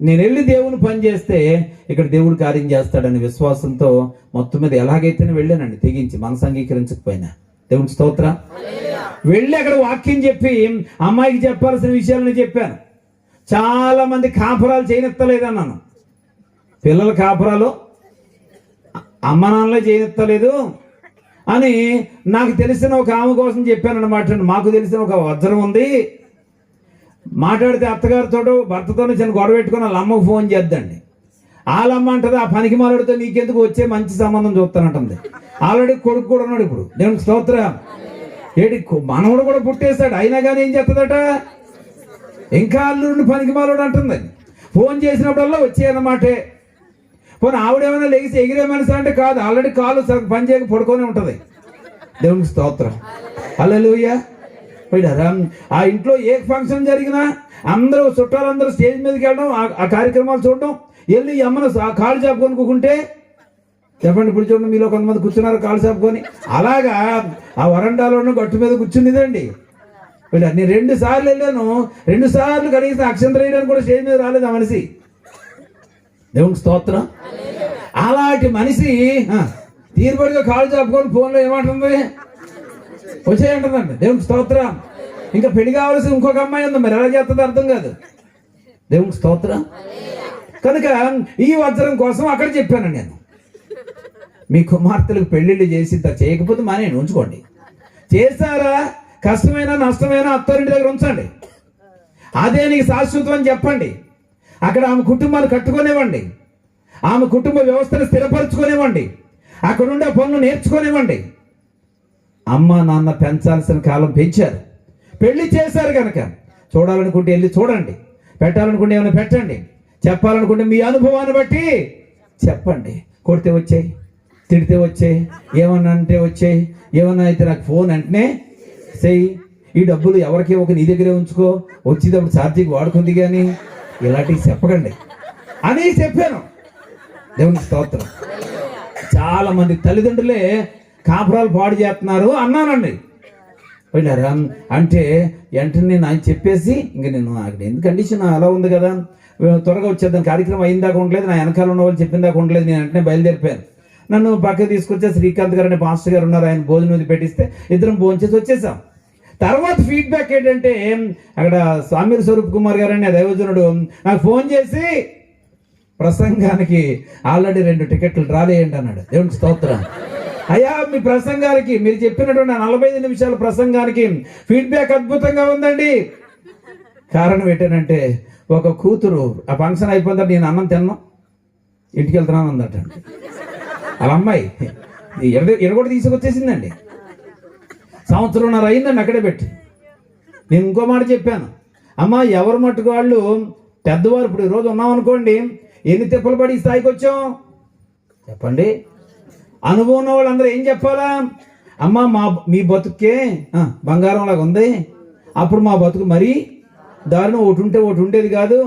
నేను వెళ్ళి దేవుని పని చేస్తే ఇక్కడ దేవుడు కార్యం చేస్తాడని విశ్వాసంతో మొత్తం మీద ఎలాగైతేనే వెళ్ళానండి, తెగించి మనసు అంగీకరించకపోయినా. దేవుని స్తోత్రం. వెళ్ళి అక్కడ వాక్యం చెప్పి అమ్మాయికి చెప్పాల్సిన విషయాలని చెప్పాను. చాలా మంది కాపురాలు చేయనిత్తలేదన్నాను. పిల్లల కాపురాలు అమ్మ నాన్నలే చేయనిత్తలేదు అని నాకు తెలిసిన ఒక ఆమె కోసం చెప్పాను అనమాట. మాకు తెలిసిన ఒక వజ్రం ఉంది, మాట్లాడితే అత్తగారితో భర్తతోనే చిన్న గొడవ పెట్టుకుని వాళ్ళ అమ్మకు ఫోన్ చేద్దండి. వాళ్ళమ్మ అంటది ఆ పనికి మాలాడితో నీకెందుకు, వచ్చే మంచి సంబంధం చూస్తానంటుంది. ఆల్రెడీ కొడుకు కూడా ఉన్నాడు ఇప్పుడు. దేవునికి స్తోత్రం. ఏడి మనవడు కూడా పుట్టేశాడు, అయినా కానీ ఏం చేస్తుందట, ఇంకా అల్లుడిని పనికి మాలాడు అంటుంది. ఫోన్ చేసినప్పుడల్లా వచ్చేయన్నమాటే. పోనీ ఆవిడేమైనా లేచి ఎగిరే మనసు అంటే కాదు, ఆల్రెడీ కాలు పని చేయక పడుకొని ఉంటుంది. దేవునికి స్తోత్రం. హల్లెలూయా. ఆ ఇంట్లో ఏ ఫంక్షన్ జరిగినా అందరూ చుట్టాలందరూ స్టేజ్ మీదకి వెళ్ళడం, ఆ కార్యక్రమాలు చూడడం, వెళ్ళి అమ్మను కాళ్ళు చాపుకొనుకుంటే చెప్పండి. ఇప్పుడు చూడండి, మీలో కొంతమంది కూర్చున్నారు కాళ్ళు చాపుకొని. అలాగా ఆ వరండాలోనూ గట్టు మీద కూర్చునిదండి. నేను 2 సార్లు వెళ్ళాను, 2 సార్లు కనీసం అక్షంతలు వేయడానికి కూడా స్టేజ్ మీద రాలేదు ఆ మనిషి. దేవునికి స్తోత్రం. అలాంటి మనిషి తీరుబడిగా కాళ్ళు చాపుకొని ఫోన్లో ఏమంటుంది, వచ్చేయంటుందండి. దేవునికి స్తోత్రం. ఇంకా పెళ్లి కావాల్సి ఇంకొక అమ్మాయి ఉంది, మరి ఎలా చేస్తుందో అర్థం కాదు. దేవునికి స్తోత్రం. కనుక ఈ వజ్రం కోసం అక్కడ చెప్పాను నేను, మీ కుమార్తెలకు పెళ్లిళ్ళు చేసి చేయకపోతే మానేయండి, ఉంచుకోండి. చేశారా, కష్టమైనా నష్టమైనా అత్తారింటి దగ్గర ఉంచండి, అదే నీకు శాశ్వతం అని చెప్పండి. అక్కడ ఆమె కుటుంబాలు కట్టుకునేవ్వండి, ఆమె కుటుంబ వ్యవస్థను స్థిరపరచుకునేవ్వండి, అక్కడ ఉండే పనులు నేర్చుకునేవ్వండి. అమ్మ నాన్న పెంచాల్సిన కాలం పెంచారు, పెళ్లి చేశారు కనుక చూడాలనుకుంటే వెళ్ళి చూడండి, పెట్టాలనుకుంటే ఏమైనా పెట్టండి, చెప్పాలనుకుంటే మీ అనుభవాన్ని బట్టి చెప్పండి. కొడితే వచ్చాయి, తిడితే వచ్చాయి, ఏమన్నా అంటే వచ్చాయి, ఏమన్నా అయితే నాకు ఫోన్ వెంటనే చెయ్యి, ఈ డబ్బులు ఎవరికి ఒక నీ దగ్గరే ఉంచుకో, వచ్చేటప్పుడు ఛార్జీకి వాడుకుంది కానీ ఇలాంటివి చెప్పకండి అని చెప్పాను. దేవునికి స్తోత్రం. చాలా మంది తల్లిదండ్రులే కాపురాలు పాడు చేస్తున్నారు అన్నానండి. వెళ్ళారా అంటే వెంటనే నేను ఆయన చెప్పేసి ఇంక నేను అక్కడ ఎందుకు కండిషన్ అలా ఉంది కదా, త్వరగా వచ్చేద్దాం, కార్యక్రమం అయిన దాకా ఉండలేదు, నా వెనకాల ఉన్న వాళ్ళు చెప్పిన దాకా ఉండలేదు. నేను వెంటనే బయలుదేరిపోయాను. నన్ను పక్కకు తీసుకొచ్చే శ్రీకాంత్ గారు అనే పాస్టర్ గారు ఉన్నారు, ఆయన భోజనం పెట్టిస్తే ఇద్దరం భోజనం చేసి వచ్చేసాం. తర్వాత ఫీడ్బ్యాక్ ఏంటంటే అక్కడ స్వామి స్వరూప్ కుమార్ గారు అనే దైవజనుడు నాకు ఫోన్ చేసి ప్రసంగానికి ఆల్రెడీ 2 టికెట్లు రాలేయండి అన్నాడు. దేవునికి స్తోత్రం. అయ్యా, మీ ప్రసంగానికి మీరు చెప్పినటువంటి 45 నిమిషాల ప్రసంగానికి ఫీడ్బ్యాక్ అద్భుతంగా ఉందండి. కారణం ఏంటంటే ఒక కూతురు ఆ ఫంక్షన్ అయిపోయిందంటే నేను అన్నం తిన్నాను ఇంటికి వెళ్తున్నాను అందట. వాళ్ళ అమ్మాయి ఎరగొడ తీసుకొచ్చేసిందండి. 1.5 సంవత్సరం అయిందండి అక్కడే పెట్టి. నేను ఇంకో మాట చెప్పాను, అమ్మ ఎవరు మట్టుకు వాళ్ళు పెద్దవారు ఇప్పుడు ఈరోజు ఉన్నామనుకోండి, ఎన్ని తిప్పలు పడి ఈ స్థాయికి వచ్చాం చెప్పండి. అనుభవం ఉన్న వాళ్ళందరూ ఏం చెప్పాలా, అమ్మ మీ బతుకే బంగారం లాగా ఉంది, అప్పుడు మా బతుకు మరీ దారుణం, ఒకటి ఉంటే ఒకటి ఉండేది కాదు,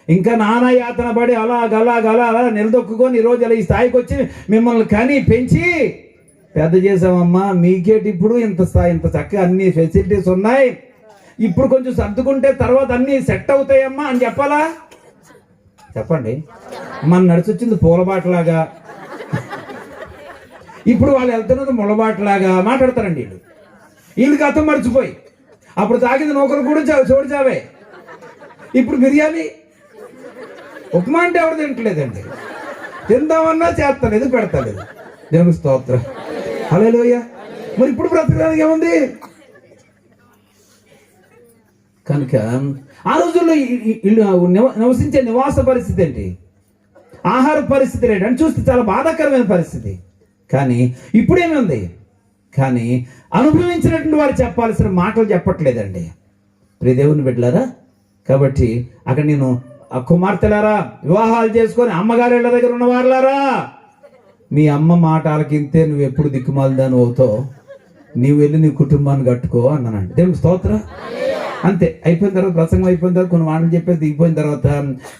ఇంకా నానా యాతన పడి అలా నిలదొక్కుని ఈరోజు అలా ఈ స్థాయికి వచ్చి మిమ్మల్ని కని పెంచి పెద్ద చేసామమ్మా, మీకేటి ఇప్పుడు ఇంత స్థాయి, ఇంత చక్కగా అన్ని ఫెసిలిటీస్ ఉన్నాయి, ఇప్పుడు కొంచెం సర్దుకుంటే తర్వాత అన్ని సెట్ అవుతాయమ్మా అని చెప్పాలా చెప్పండి. మన నడిచొచ్చింది పూలబాటలాగా, ఇప్పుడు వాళ్ళు వెళ్తున్నది ముళ్ళబాటలాగా మాట్లాడతారండి వీళ్ళు గతం మర్చిపోయి. అప్పుడు తాగింది నౌకరు కూడా చోటు చావే, ఇప్పుడు బిర్యానీ ఉప్మా అంటే ఎవరు తింటలేదండి, తిందామన్నా చేస్తలేదు, పెడతలేదు. దేవునికి స్తోత్రం. హల్లెలూయా. మరి ఇప్పుడు బ్రతకడానికి ఏముంది? కనుక ఆ రోజుల్లో నివసించే నివాస పరిస్థితి ఏంటి, ఆహార పరిస్థితి ఏంటి అని చూస్తే చాలా బాధాకరమైన పరిస్థితి. కానీ ఇప్పుడేమి ఉంది, కానీ అనుభవించినటువంటి వారు చెప్పాల్సిన మాటలు చెప్పట్లేదండి. ప్రియ దేవుని బిడ్డలారా, కాబట్టి అక్కడ నేను ఆ కుమార్తెలారా, వివాహాలు చేసుకొని అమ్మగారి ఇళ్ళ దగ్గర ఉన్న వారులారా, మీ అమ్మ మాట ఆలకింతే నువ్వు ఎప్పుడు దిక్కుమాలిదాని అవుతావు, నీవు వెళ్ళి నీ కుటుంబాన్ని కట్టుకో అన్నానండి. దేవునికి స్తోత్రం. అంతే. అయిపోయిన తర్వాత, ప్రసంగం అయిపోయిన తర్వాత కొన్ని మాటలు చెప్పేసి దిగిపోయిన తర్వాత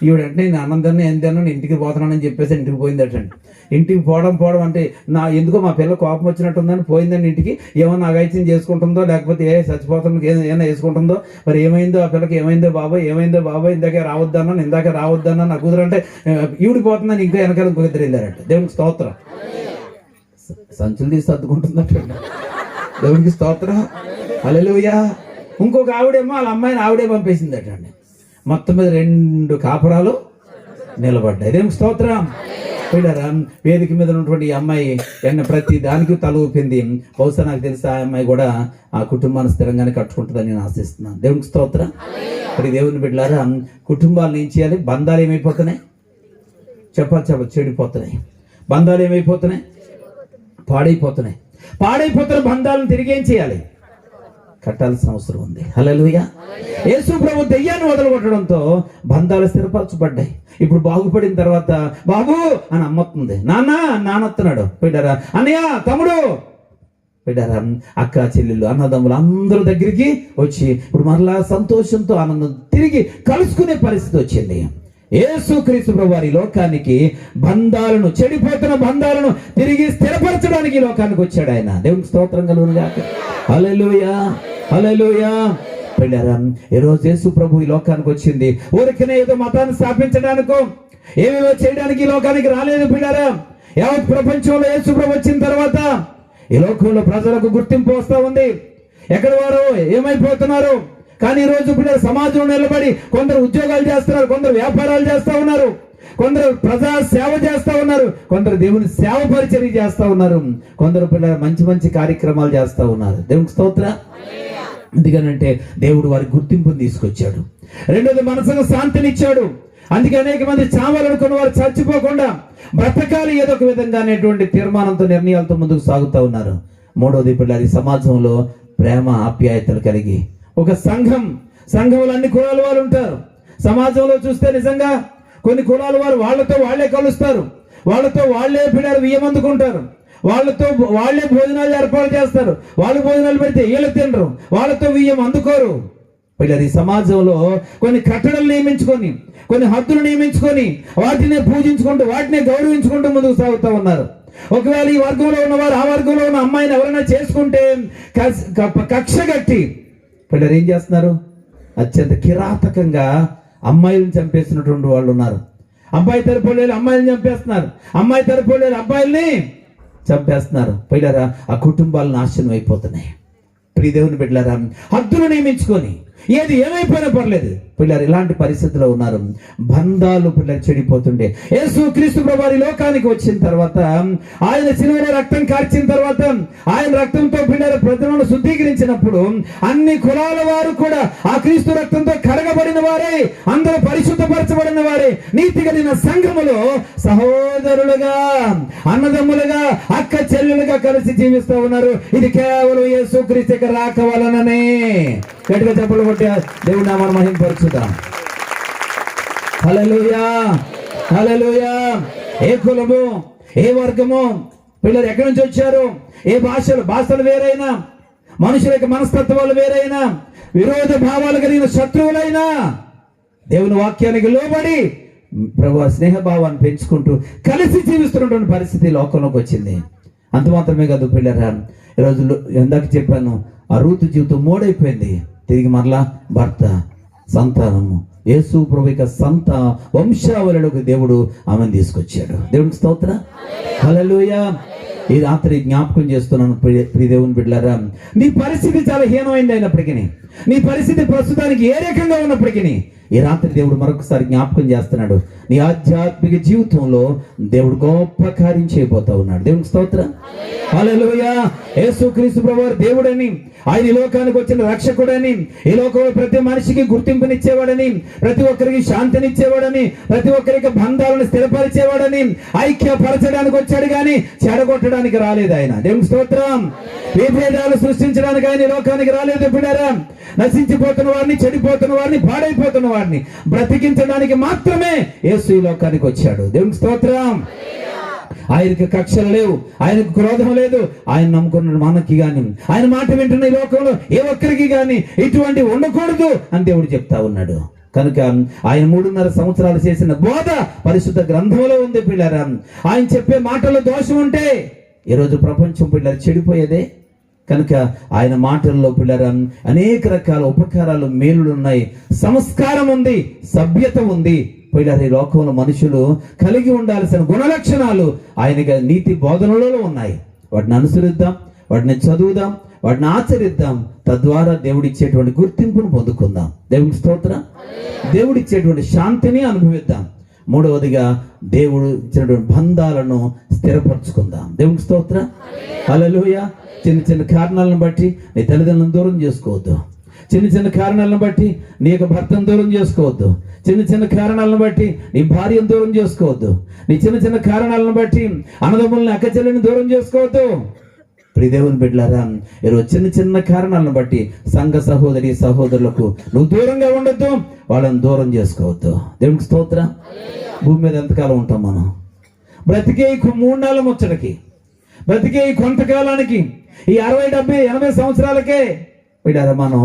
ఈవిడ అంటే నేను అన్నందాన్ని ఏం తిన్నాను, ఇంటికి పోతున్నానని చెప్పేసి ఇంటికి పోయిందటండి. ఇంటికి పోవడం అంటే నా ఎందుకో మా పిల్ల కోపం వచ్చినట్టుందని పోయిందండి ఇంటికి. ఏమన్నా అగాయిత్యం చేసుకుంటుందో, లేకపోతే చచ్చిపోతానికి ఏమైనా వేసుకుంటుందో, మరి ఏమైందో ఆ పిల్లకి, ఏమైందో బాబాయ్ ఇందాకే రావద్దన్నా నా కూతురంటే ఈవిడిపోతుందని ఇంకా వెనకాల ఇంకొక ఇద్దరు వెళ్ళారట. దేవునికి స్తోత్రం. సంచులు తీసి సర్దుకుంటుందట. దేవునికి స్తోత్రం. హల్లెలూయా. ఇంకొక ఆవిడేమో వాళ్ళ అమ్మాయిని ఆవిడే పంపేసిందట అండి. మొత్తం మీద 2 కాపురాలు నిలబడ్డాయి. దేవునికి స్తోత్రం. పిల్లరా, వేదిక మీద ఉన్నటువంటి ఈ అమ్మాయి ప్రతి దానికి తల ఊపింది. బహుశా నాకు తెలిసి ఆ అమ్మాయి కూడా ఆ కుటుంబాన్ని స్థిరంగానే కట్టుకుంటుందని నేను ఆశిస్తున్నాను. దేవునికి స్తోత్రం. మరి దేవుని బిడ్డలారా, కుటుంబాలను ఏం చేయాలి? బంధాలు ఏమైపోతున్నాయి? చెప్పాలి, చెడిపోతున్నాయి. బంధాలు ఏమైపోతున్నాయి? పాడైపోతున్న బంధాలను తిరిగి ఏం చేయాలి? కట్టాల్సిన అవసరం ఉంది. హల్లెలూయా. యేసు ప్రభు దెయ్యాన్ని వదలగొట్టడంతో బంధాలు స్థిరపరచబడ్డాయి. ఇప్పుడు బాగుపడిన తర్వాత బాబు అని అమ్మతుంది, నాన్నస్తున్నాడు. బిడ్డారా, అన్నయ్య, తమ్ముడు, బిడ్డారా, అక్క చెల్లెళ్ళు, అన్నదమ్ములు అందరూ దగ్గరికి వచ్చి ఇప్పుడు మరలా సంతోషంతో ఆనందం తిరిగి కలుసుకునే పరిస్థితి వచ్చింది. యేసుక్రీస్తు ప్రభు వారి లోకానికి బంధాలను, చెడిపోతున్న బంధాలను తిరిగి స్థిరపరచడానికి లోకానికి వచ్చాడు ఆయన. దేవునికి స్తోత్రం కలుగును గాక. హల్లెలూయా, హల్లెలూయా. పిల్లరా, ఈరోజు యేసు ప్రభు ఈ లోకానికి వచ్చింది ఊరికనే ఏదో మతాన్ని స్థాపించడానికో ఏమేమో చేయడానికి ఈ లోకానికి రాలేదు. పిల్లరా, యావత్ ప్రపంచంలో యేసు ప్రభు వచ్చిన తర్వాత ఈ లోకంలో ప్రజలకు గుర్తింపు వస్తూ ఉంది. ఎక్కడ వారు ఏమైపోతున్నారు? కానీ ఈ రోజు పిల్లలు సమాజంలో నిలబడి కొందరు ఉద్యోగాలు చేస్తున్నారు, కొందరు వ్యాపారాలు చేస్తూ ఉన్నారు, కొందరు ప్రజా సేవ చేస్తూ ఉన్నారు, కొందరు దేవుని సేవ పరిచర్య చేస్తూ ఉన్నారు, కొందరు పిల్లలు మంచి కార్యక్రమాలు చేస్తూ ఉన్నారు. దేవునికి స్తోత్రం. ఎందుకనంటే దేవుడు వారి గుర్తింపుని తీసుకొచ్చాడు. రెండోది, మనసుకు శాంతినిచ్చాడు. అందుకే అనేక మంది చావాలనుకున్న వారు చచ్చిపోకుండా బ్రతకాలి ఏదో ఒక విధంగా అనేటువంటి తీర్మానంతో, నిర్ణయాలతో ముందుకు సాగుతూ ఉన్నారు. మూడోది, పిల్లలు సమాజంలో ప్రేమ ఆప్యాయతలు కలిగి ఒక సంఘంలో అన్ని కులాల వారు ఉంటారు. సమాజంలో చూస్తే నిజంగా కొన్ని కులాల వారు వాళ్ళతో వాళ్ళే కలుస్తారు, వాళ్ళతో వాళ్ళే పిల్లలు బియ్యం అందుకుంటారు, వాళ్ళతో వాళ్ళే భోజనాలు ఏర్పాటు చేస్తారు. వాళ్ళు భోజనాలు పెడితే వీళ్ళు తినరు, వాళ్ళతో బియ్యం అందుకోరు. పిల్లలు ఈ సమాజంలో కొన్ని కట్టడలు నియమించుకొని, కొన్ని హద్దులు నియమించుకొని వాటినే పూజించుకుంటూ, వాటినే గౌరవించుకుంటూ ముందుకు సాగుతూ ఉన్నారు. ఒకవేళ ఈ వర్గంలో ఉన్నవారు ఆ వర్గంలో ఉన్న అమ్మాయిని ఎవరైనా చేసుకుంటే కక్ష కట్టి పిల్లలు ఏం చేస్తున్నారు? అత్యంత కిరాతకంగా అమ్మాయిలను చంపేస్తున్నటువంటి వాళ్ళు ఉన్నారు. అబ్బాయి తరపులేరు అమ్మాయిలను చంపేస్తున్నారు, అమ్మాయి తరపులేరు అబ్బాయిల్ని చంపేస్తున్నారు. పిల్లరా, ఆ కుటుంబాలు నాశనం అయిపోతున్నాయి. ప్రియ దేవుని బిడ్డలారా, హద్దులు నియమించుకొని ఏది ఏమైపోయినా పర్లేదు. పిల్లలు ఇలాంటి పరిస్థితిలో ఉన్నారు. బంధాలు పిల్లలు చెడిపోతుండే. యేసు క్రీస్తు ప్రభు వారి లోకానికి వచ్చిన తర్వాత, ఆయన శిలువలో రక్తం కార్చిన తర్వాత, ఆయన రక్తంతో పిల్లల ప్రజలను శుద్ధీకరించినప్పుడు అన్ని కులాల వారు కూడా ఆ క్రీస్తు రక్తంతో కడగబడిన వారే, అందరూ పరిశుద్ధపరచబడిన వారే నీతి కలిగిన సంఘములో సహోదరులుగా, అన్నదమ్ములుగా, అక్క చెల్లెలుగా కలిసి జీవిస్తూ ఉన్నారు. ఇది కేవలం యేసు క్రీస్తు రాక వలననే. గట్టిగా చెప్పలు కొట్టి దేవుని నామాన్ని మహిమపరచుదాం. హల్లెలూయా, హల్లెలూయా. ఏ కులము, ఏ వర్గము, పిల్లలు ఎక్కడి నుంచి వచ్చారు, ఏ భాషలు వేరైనా, మనుషుల యొక్క మనస్తత్వాలు వేరైనా, విరోధ భావాలు కలిగిన శత్రువులైనా దేవుని వాక్యానికి లోబడి ప్రభు స్నేహభావాన్ని పెంచుకుంటూ కలిసి జీవిస్తున్నటువంటి పరిస్థితి లోకంలోకి వచ్చింది. అంత మాత్రమే కాదు పిల్లరా, ఈరోజు ఇందాక చెప్పాను, ఆ రూతు జీవితం మోడైపోయింది. తిరిగి మరలా భర్త, సంతానము, యేసు ప్రభు యొక్క వంశావళిలోకి దేవుడు ఆమెను తీసుకొచ్చాడు. దేవునికి స్తోత్రం. హల్లెలూయా. ఈ రాత్రి జ్ఞాపకం చేస్తున్నాను ప్రియ దేవుని బిడ్డలారా, నీ పరిస్థితి చాలా హీనమైంది అయినప్పటికీ, నీ పరిస్థితి ప్రస్తుతానికి ఏ రకంగా ఉన్నప్పటికీ ఈ రాత్రి దేవుడు మరొకసారి జ్ఞాపకం చేస్తున్నాడు. నీ ఆధ్యాత్మిక జీవితంలో దేవుడు గొప్ప కార్యం చేయబోతా ఉన్నాడు. దేవునికి స్తోత్రం. హల్లెలూయా. యేసుక్రీస్తు ప్రభువు దేవుడని, ఆయన ఈ లోకానికి వచ్చిన రక్షకుడని, ఈ లోకంలో ప్రతి మనిషికి గుర్తింపునిచ్చేవాడని, ప్రతి ఒక్కరికి శాంతినిచ్చేవాడని, ప్రతి ఒక్కరికి బంధాలను స్థిరపరిచేవాడని, ఐక్యపరచడానికి వచ్చాడు కానీ చెడగొట్టడానికి రాలేదు ఆయన. దేవునికి స్తోత్రం. విభేదాలు సృష్టించడానికి ఆయన ఈ లోకానికి రాలేదు బిడ్డారా. నశించిపోతున్న వారిని, చెడిపోతున్న వారిని, పాడైపోతున్న వారిని బ్రతికించడానికి మాత్రమే యేసు ఈ లోకానికి వచ్చాడు. దేవునికి స్తోత్రం. ఆయనకి కక్షలు లేవు, ఆయనకు క్రోధం లేదు. ఆయన నమ్ముకున్న మనకి గాని, ఆయన మాట వింటున్న ఈ లోకంలో ఏ ఒక్కరికి గాని ఇటువంటి ఉండకూడదు అని దేవుడు చెప్తా ఉన్నాడు. కనుక ఆయన 3.5 సంవత్సరాలు చేసిన బోధ పరిశుద్ధ గ్రంథంలో ఉంది పిల్లరా. ఆయన చెప్పే మాటల్లో దోషం ఉంటే ఈరోజు ప్రపంచం పిల్లలు చెడిపోయేదే. కనుక ఆయన మాటల్లో పిల్లరా అనేక రకాల ఉపకారాలు, మేలులు ఉన్నాయి, సంస్కారం ఉంది, సభ్యత ఉంది. పిల్లలు ఈ లోకంలో మనుషులు కలిగి ఉండాల్సిన గుణలక్షణాలు ఆయన నీతి బోధనలలో ఉన్నాయి. వాటిని అనుసరిద్దాం, వాటిని చదువుదాం, వాటిని ఆచరిద్దాం. తద్వారా దేవుడిచ్చేటువంటి గుర్తింపును పొందుకుందాం. దేవునికి స్తోత్రం. దేవుడిచ్చేటువంటి శాంతిని అనుభవిద్దాం. మూడవదిగా దేవుడు ఇచ్చినటువంటి బంధాలను స్థిరపరచుకుందాం. దేవునికి స్తోత్రం. హల్లెలూయా. చిన్న చిన్న కారణాలను బట్టి నీ తల్లిదండ్రులను దూరం చేసుకోవద్దు. చిన్న చిన్న కారణాలను బట్టి నీ యొక్క భర్తను దూరం చేసుకోవద్దు. చిన్న చిన్న కారణాలను బట్టి నీ భార్యను దూరం చేసుకోవద్దు. నీ చిన్న చిన్న కారణాలను బట్టి అన్నదమ్ములను, అక్క చెల్లెని దూరం చేసుకోవద్దు. ప్రియ దేవుని బిడ్డలారా, ఈరోజు చిన్న చిన్న కారణాలను బట్టి సంఘ సహోదరి సహోదరులకు నువ్వు దూరంగా ఉండొద్దు, వాళ్ళని దూరం చేసుకోవద్దు. దేవునికి స్తోత్రం. భూమి మీద ఎంతకాలం ఉంటాం మనం? బ్రతికే 3 నెలల ముచ్చటకి, బ్రతికే కొంతకాలానికి, ఈ 60, 70, 80 సంవత్సరాలకే బిడ్డారా మనం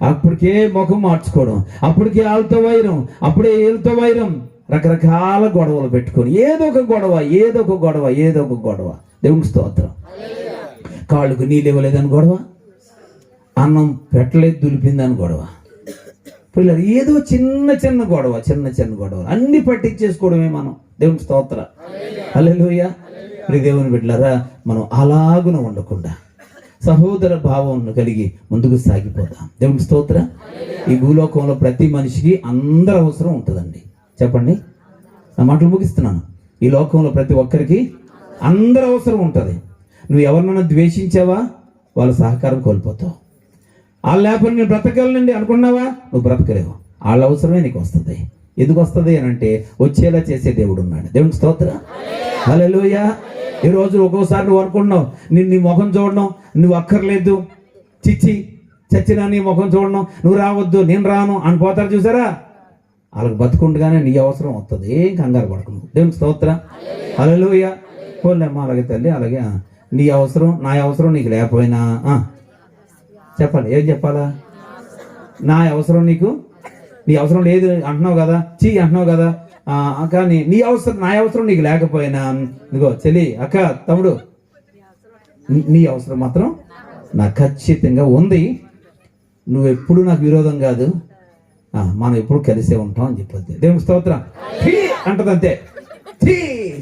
అప్పటికే ముఖం మార్చుకోవడం, అప్పటికే వాళ్ళతో వైరం, అప్పుడే వీళ్ళతో వైరం, రకరకాల గొడవలు పెట్టుకొని ఏదో ఒక గొడవ. దేవునికి స్తోత్రం. కాళ్ళకు నీళ్ళు ఇవ్వలేదని గొడవ, అన్నం పెట్టలేదు దులిపిందని గొడవ. పిల్లలు ఏదో చిన్న గొడవ అన్ని పట్టించేసుకోవడమే మనం. దేవునికి స్తోత్రం. హల్లెలూయా. ప్రియ దేవుని బిడ్డలారా, మనం అలాగున ఉండకుండా సహోదర భావం కలిగి ముందుకు సాగిపోతాం. దేవునికి స్తోత్రం. ఈ భూలోకంలో ప్రతి మనిషికి అందరి అవసరం ఉంటుందండి. చెప్పండి, నా మాటలు ముగిస్తున్నాను. ఈ లోకంలో ప్రతి ఒక్కరికి అందరి అవసరం ఉంటుంది. నువ్వు ఎవరినైనా ద్వేషించావా, వాళ్ళ సహకారం కోల్పోతావు. వాళ్ళు లేకపోతే నేను బ్రతకగలనండి అనుకున్నావా, నువ్వు బ్రతకలేవు. వాళ్ళ అవసరమే నీకు వస్తుంది. ఎందుకు వస్తుంది అని అంటే వచ్చేలా చేసే దేవుడు ఉన్నాడు. దేవునికి స్తోత్రం. హల్లెలూయా. ఈ రోజు ఒక్కోసారి నువ్వు అనుకుంటున్నావు, నీ ముఖం చూడడం నువ్వు అక్కర్లేదు, చిచ్చి చచ్చినా నీ ముఖం చూడడం, నువ్వు రావద్దు, నేను రాను అని పోతారు చూసారా. వాళ్ళకి బతుకుండగానే నీ అవసరం వస్తుంది. ఏం కంగారు పడకు. దేవునికి స్తోత్రం. హల్లెలూయా. పోలేమ్మా, అలాగే తల్లి, అలాగే నీ అవసరం నా అవసరం నీకు లేకపోయినా చెప్పాలి. ఏం చెప్పాలా? నా అవసరం నీకు, నీ అవసరం లేదు అంటున్నావు కదా, అంటున్నావు కదా, కానీ నా అవసరం నీకు లేకపోయినా, ఇదిగో చెల్లి, అక్క, తమ్ముడు, నీ అవసరం మాత్రం నాకు ఖచ్చితంగా ఉంది. నువ్వు ఎప్పుడు నాకు విరోధం కాదు, మనం ఎప్పుడు కలిసే ఉంటాం అని చెప్పొద్దు. దేవుని స్తోత్రం. అంటది అంతే.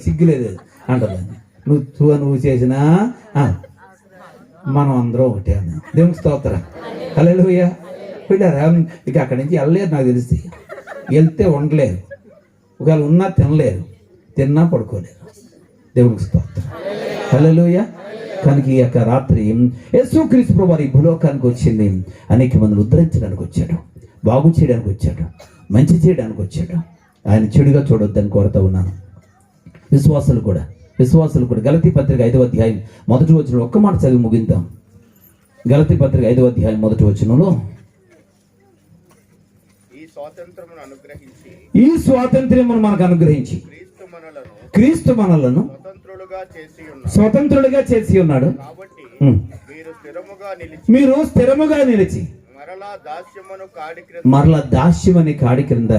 సిగ్గులేదు అంటది. నువ్వు చేసినా మనం అందరం ఒకటే అన్నా. దేవుని స్తోత్రం. హల్లెలూయా. పిల్లరా, ఇక అక్కడి నుంచి వెళ్ళలేరు. నాకు తెలిసి వెళ్తే ఉండలేరు, ఒకవేళ ఉన్నా తినలేరు, తిన్నా పడుకోలేరు. దేవునికి స్తోత్రం. హల్లెలూయా. కనుక ఈ యొక్క రాత్రి యేసుక్రీస్తు ప్రభువు ఈ భూలోకానికి వచ్చింది అనేక మందిని ఉద్ధరించడానికి వచ్చాడు, బాగు చేయడానికి వచ్చాడు, మంచి చేయడానికి వచ్చాడు. ఆయన చెడుగా చూడొద్దని కోరుతూ ఉన్నాను. విశ్వాసులు కూడా గలతీ పత్రిక 5వ అధ్యాయం 1వ వచనం ఒక్క మాట చదివి ముగిద్దాం. గలతీ పత్రిక 5వ అధ్యాయం 1వ వచనంలో, ఈ స్వాతంత్ర్యమును మనకు అనుగ్రహించి క్రీస్తు మనలను స్వతంత్రులుగా చేసి ఉన్నాడు. మీరు స్థిరముగా నిలిచి మరలా దాస్యమని కాడి క్రింద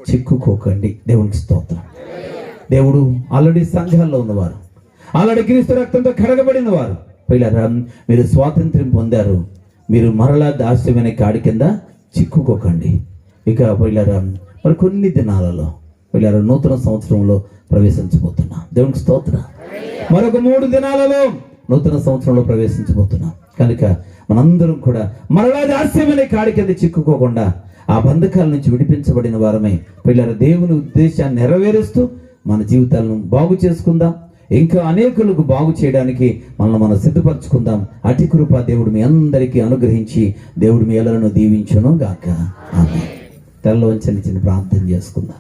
చిక్కుకోకండి. దేవునికి స్తోత్రం. దేవుడు ఆల్రెడీ సంఘాల్లో ఉన్నవారు, ఆల్రెడీ క్రీస్తు రక్తంతో కడగబడిన వారు. పిల్లరా, మీరు స్వాతంత్ర్యం పొందారు, మీరు మరలా దాస్యమైన కాడి కింద చిక్కుకోకండి. ఇక పిల్లరా, మరి కొన్ని దినాలలో పిల్లరా నూతన సంవత్సరంలో ప్రవేశించబోతున్నాం. దేవునికి స్తోత్రం. మరొక 3 దినాలలో నూతన సంవత్సరంలో ప్రవేశించబోతున్నాం. కనుక మనందరం కూడా మరలా దాస్యమైన కాడి కింద చిక్కుకోకుండా ఆ బంధకాల నుంచి విడిపించబడిన వారమై పిల్లల దేవుని ఉద్దేశాన్ని నెరవేరుస్తూ మన జీవితాలను బాగు చేసుకుందాం. ఇంకా అనేకులకు బాగు చేయడానికి మనల్ని మనం సిద్ధపరచుకుందాం. అతి కృప దేవుడు మీ అందరికీ అనుగ్రహించి దేవుడు మీ ఎల్లలను దీవించును గాక. ఆమేన్. తలలో వంచని చిన్న ప్రార్థన చేసుకుందాం.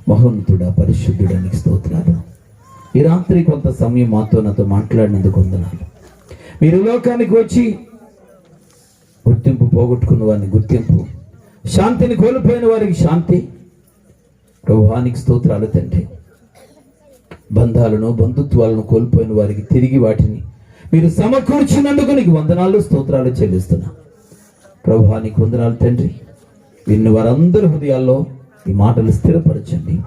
మహోన్నతుడా, పరిశుద్ధుడా, నీకు స్తోత్రాలు. ఈ రాత్రి కొంత సమయం నాతో మాట్లాడినందుకు వందనాలు. మీరు లోకానికి వచ్చి గుర్తింపు పోగొట్టుకున్న వారిని గుర్తింపు, శాంతిని కోల్పోయిన వారికి శాంతి. ప్రభువానికి స్తోత్రాలు తండ్రి. బంధాలను బంధుత్వాలను కోల్పోయిన వారికి తిరిగి వాటిని మీరు సమకూర్చినందుకు నీకు వందనాలు, స్తోత్రాలు చెల్లిస్తున్నా. ప్రభువానికి వందనాలు తండ్రి. విన్న వారందరి హృదయాల్లో ఈ మాటలు స్థిరపరచండి.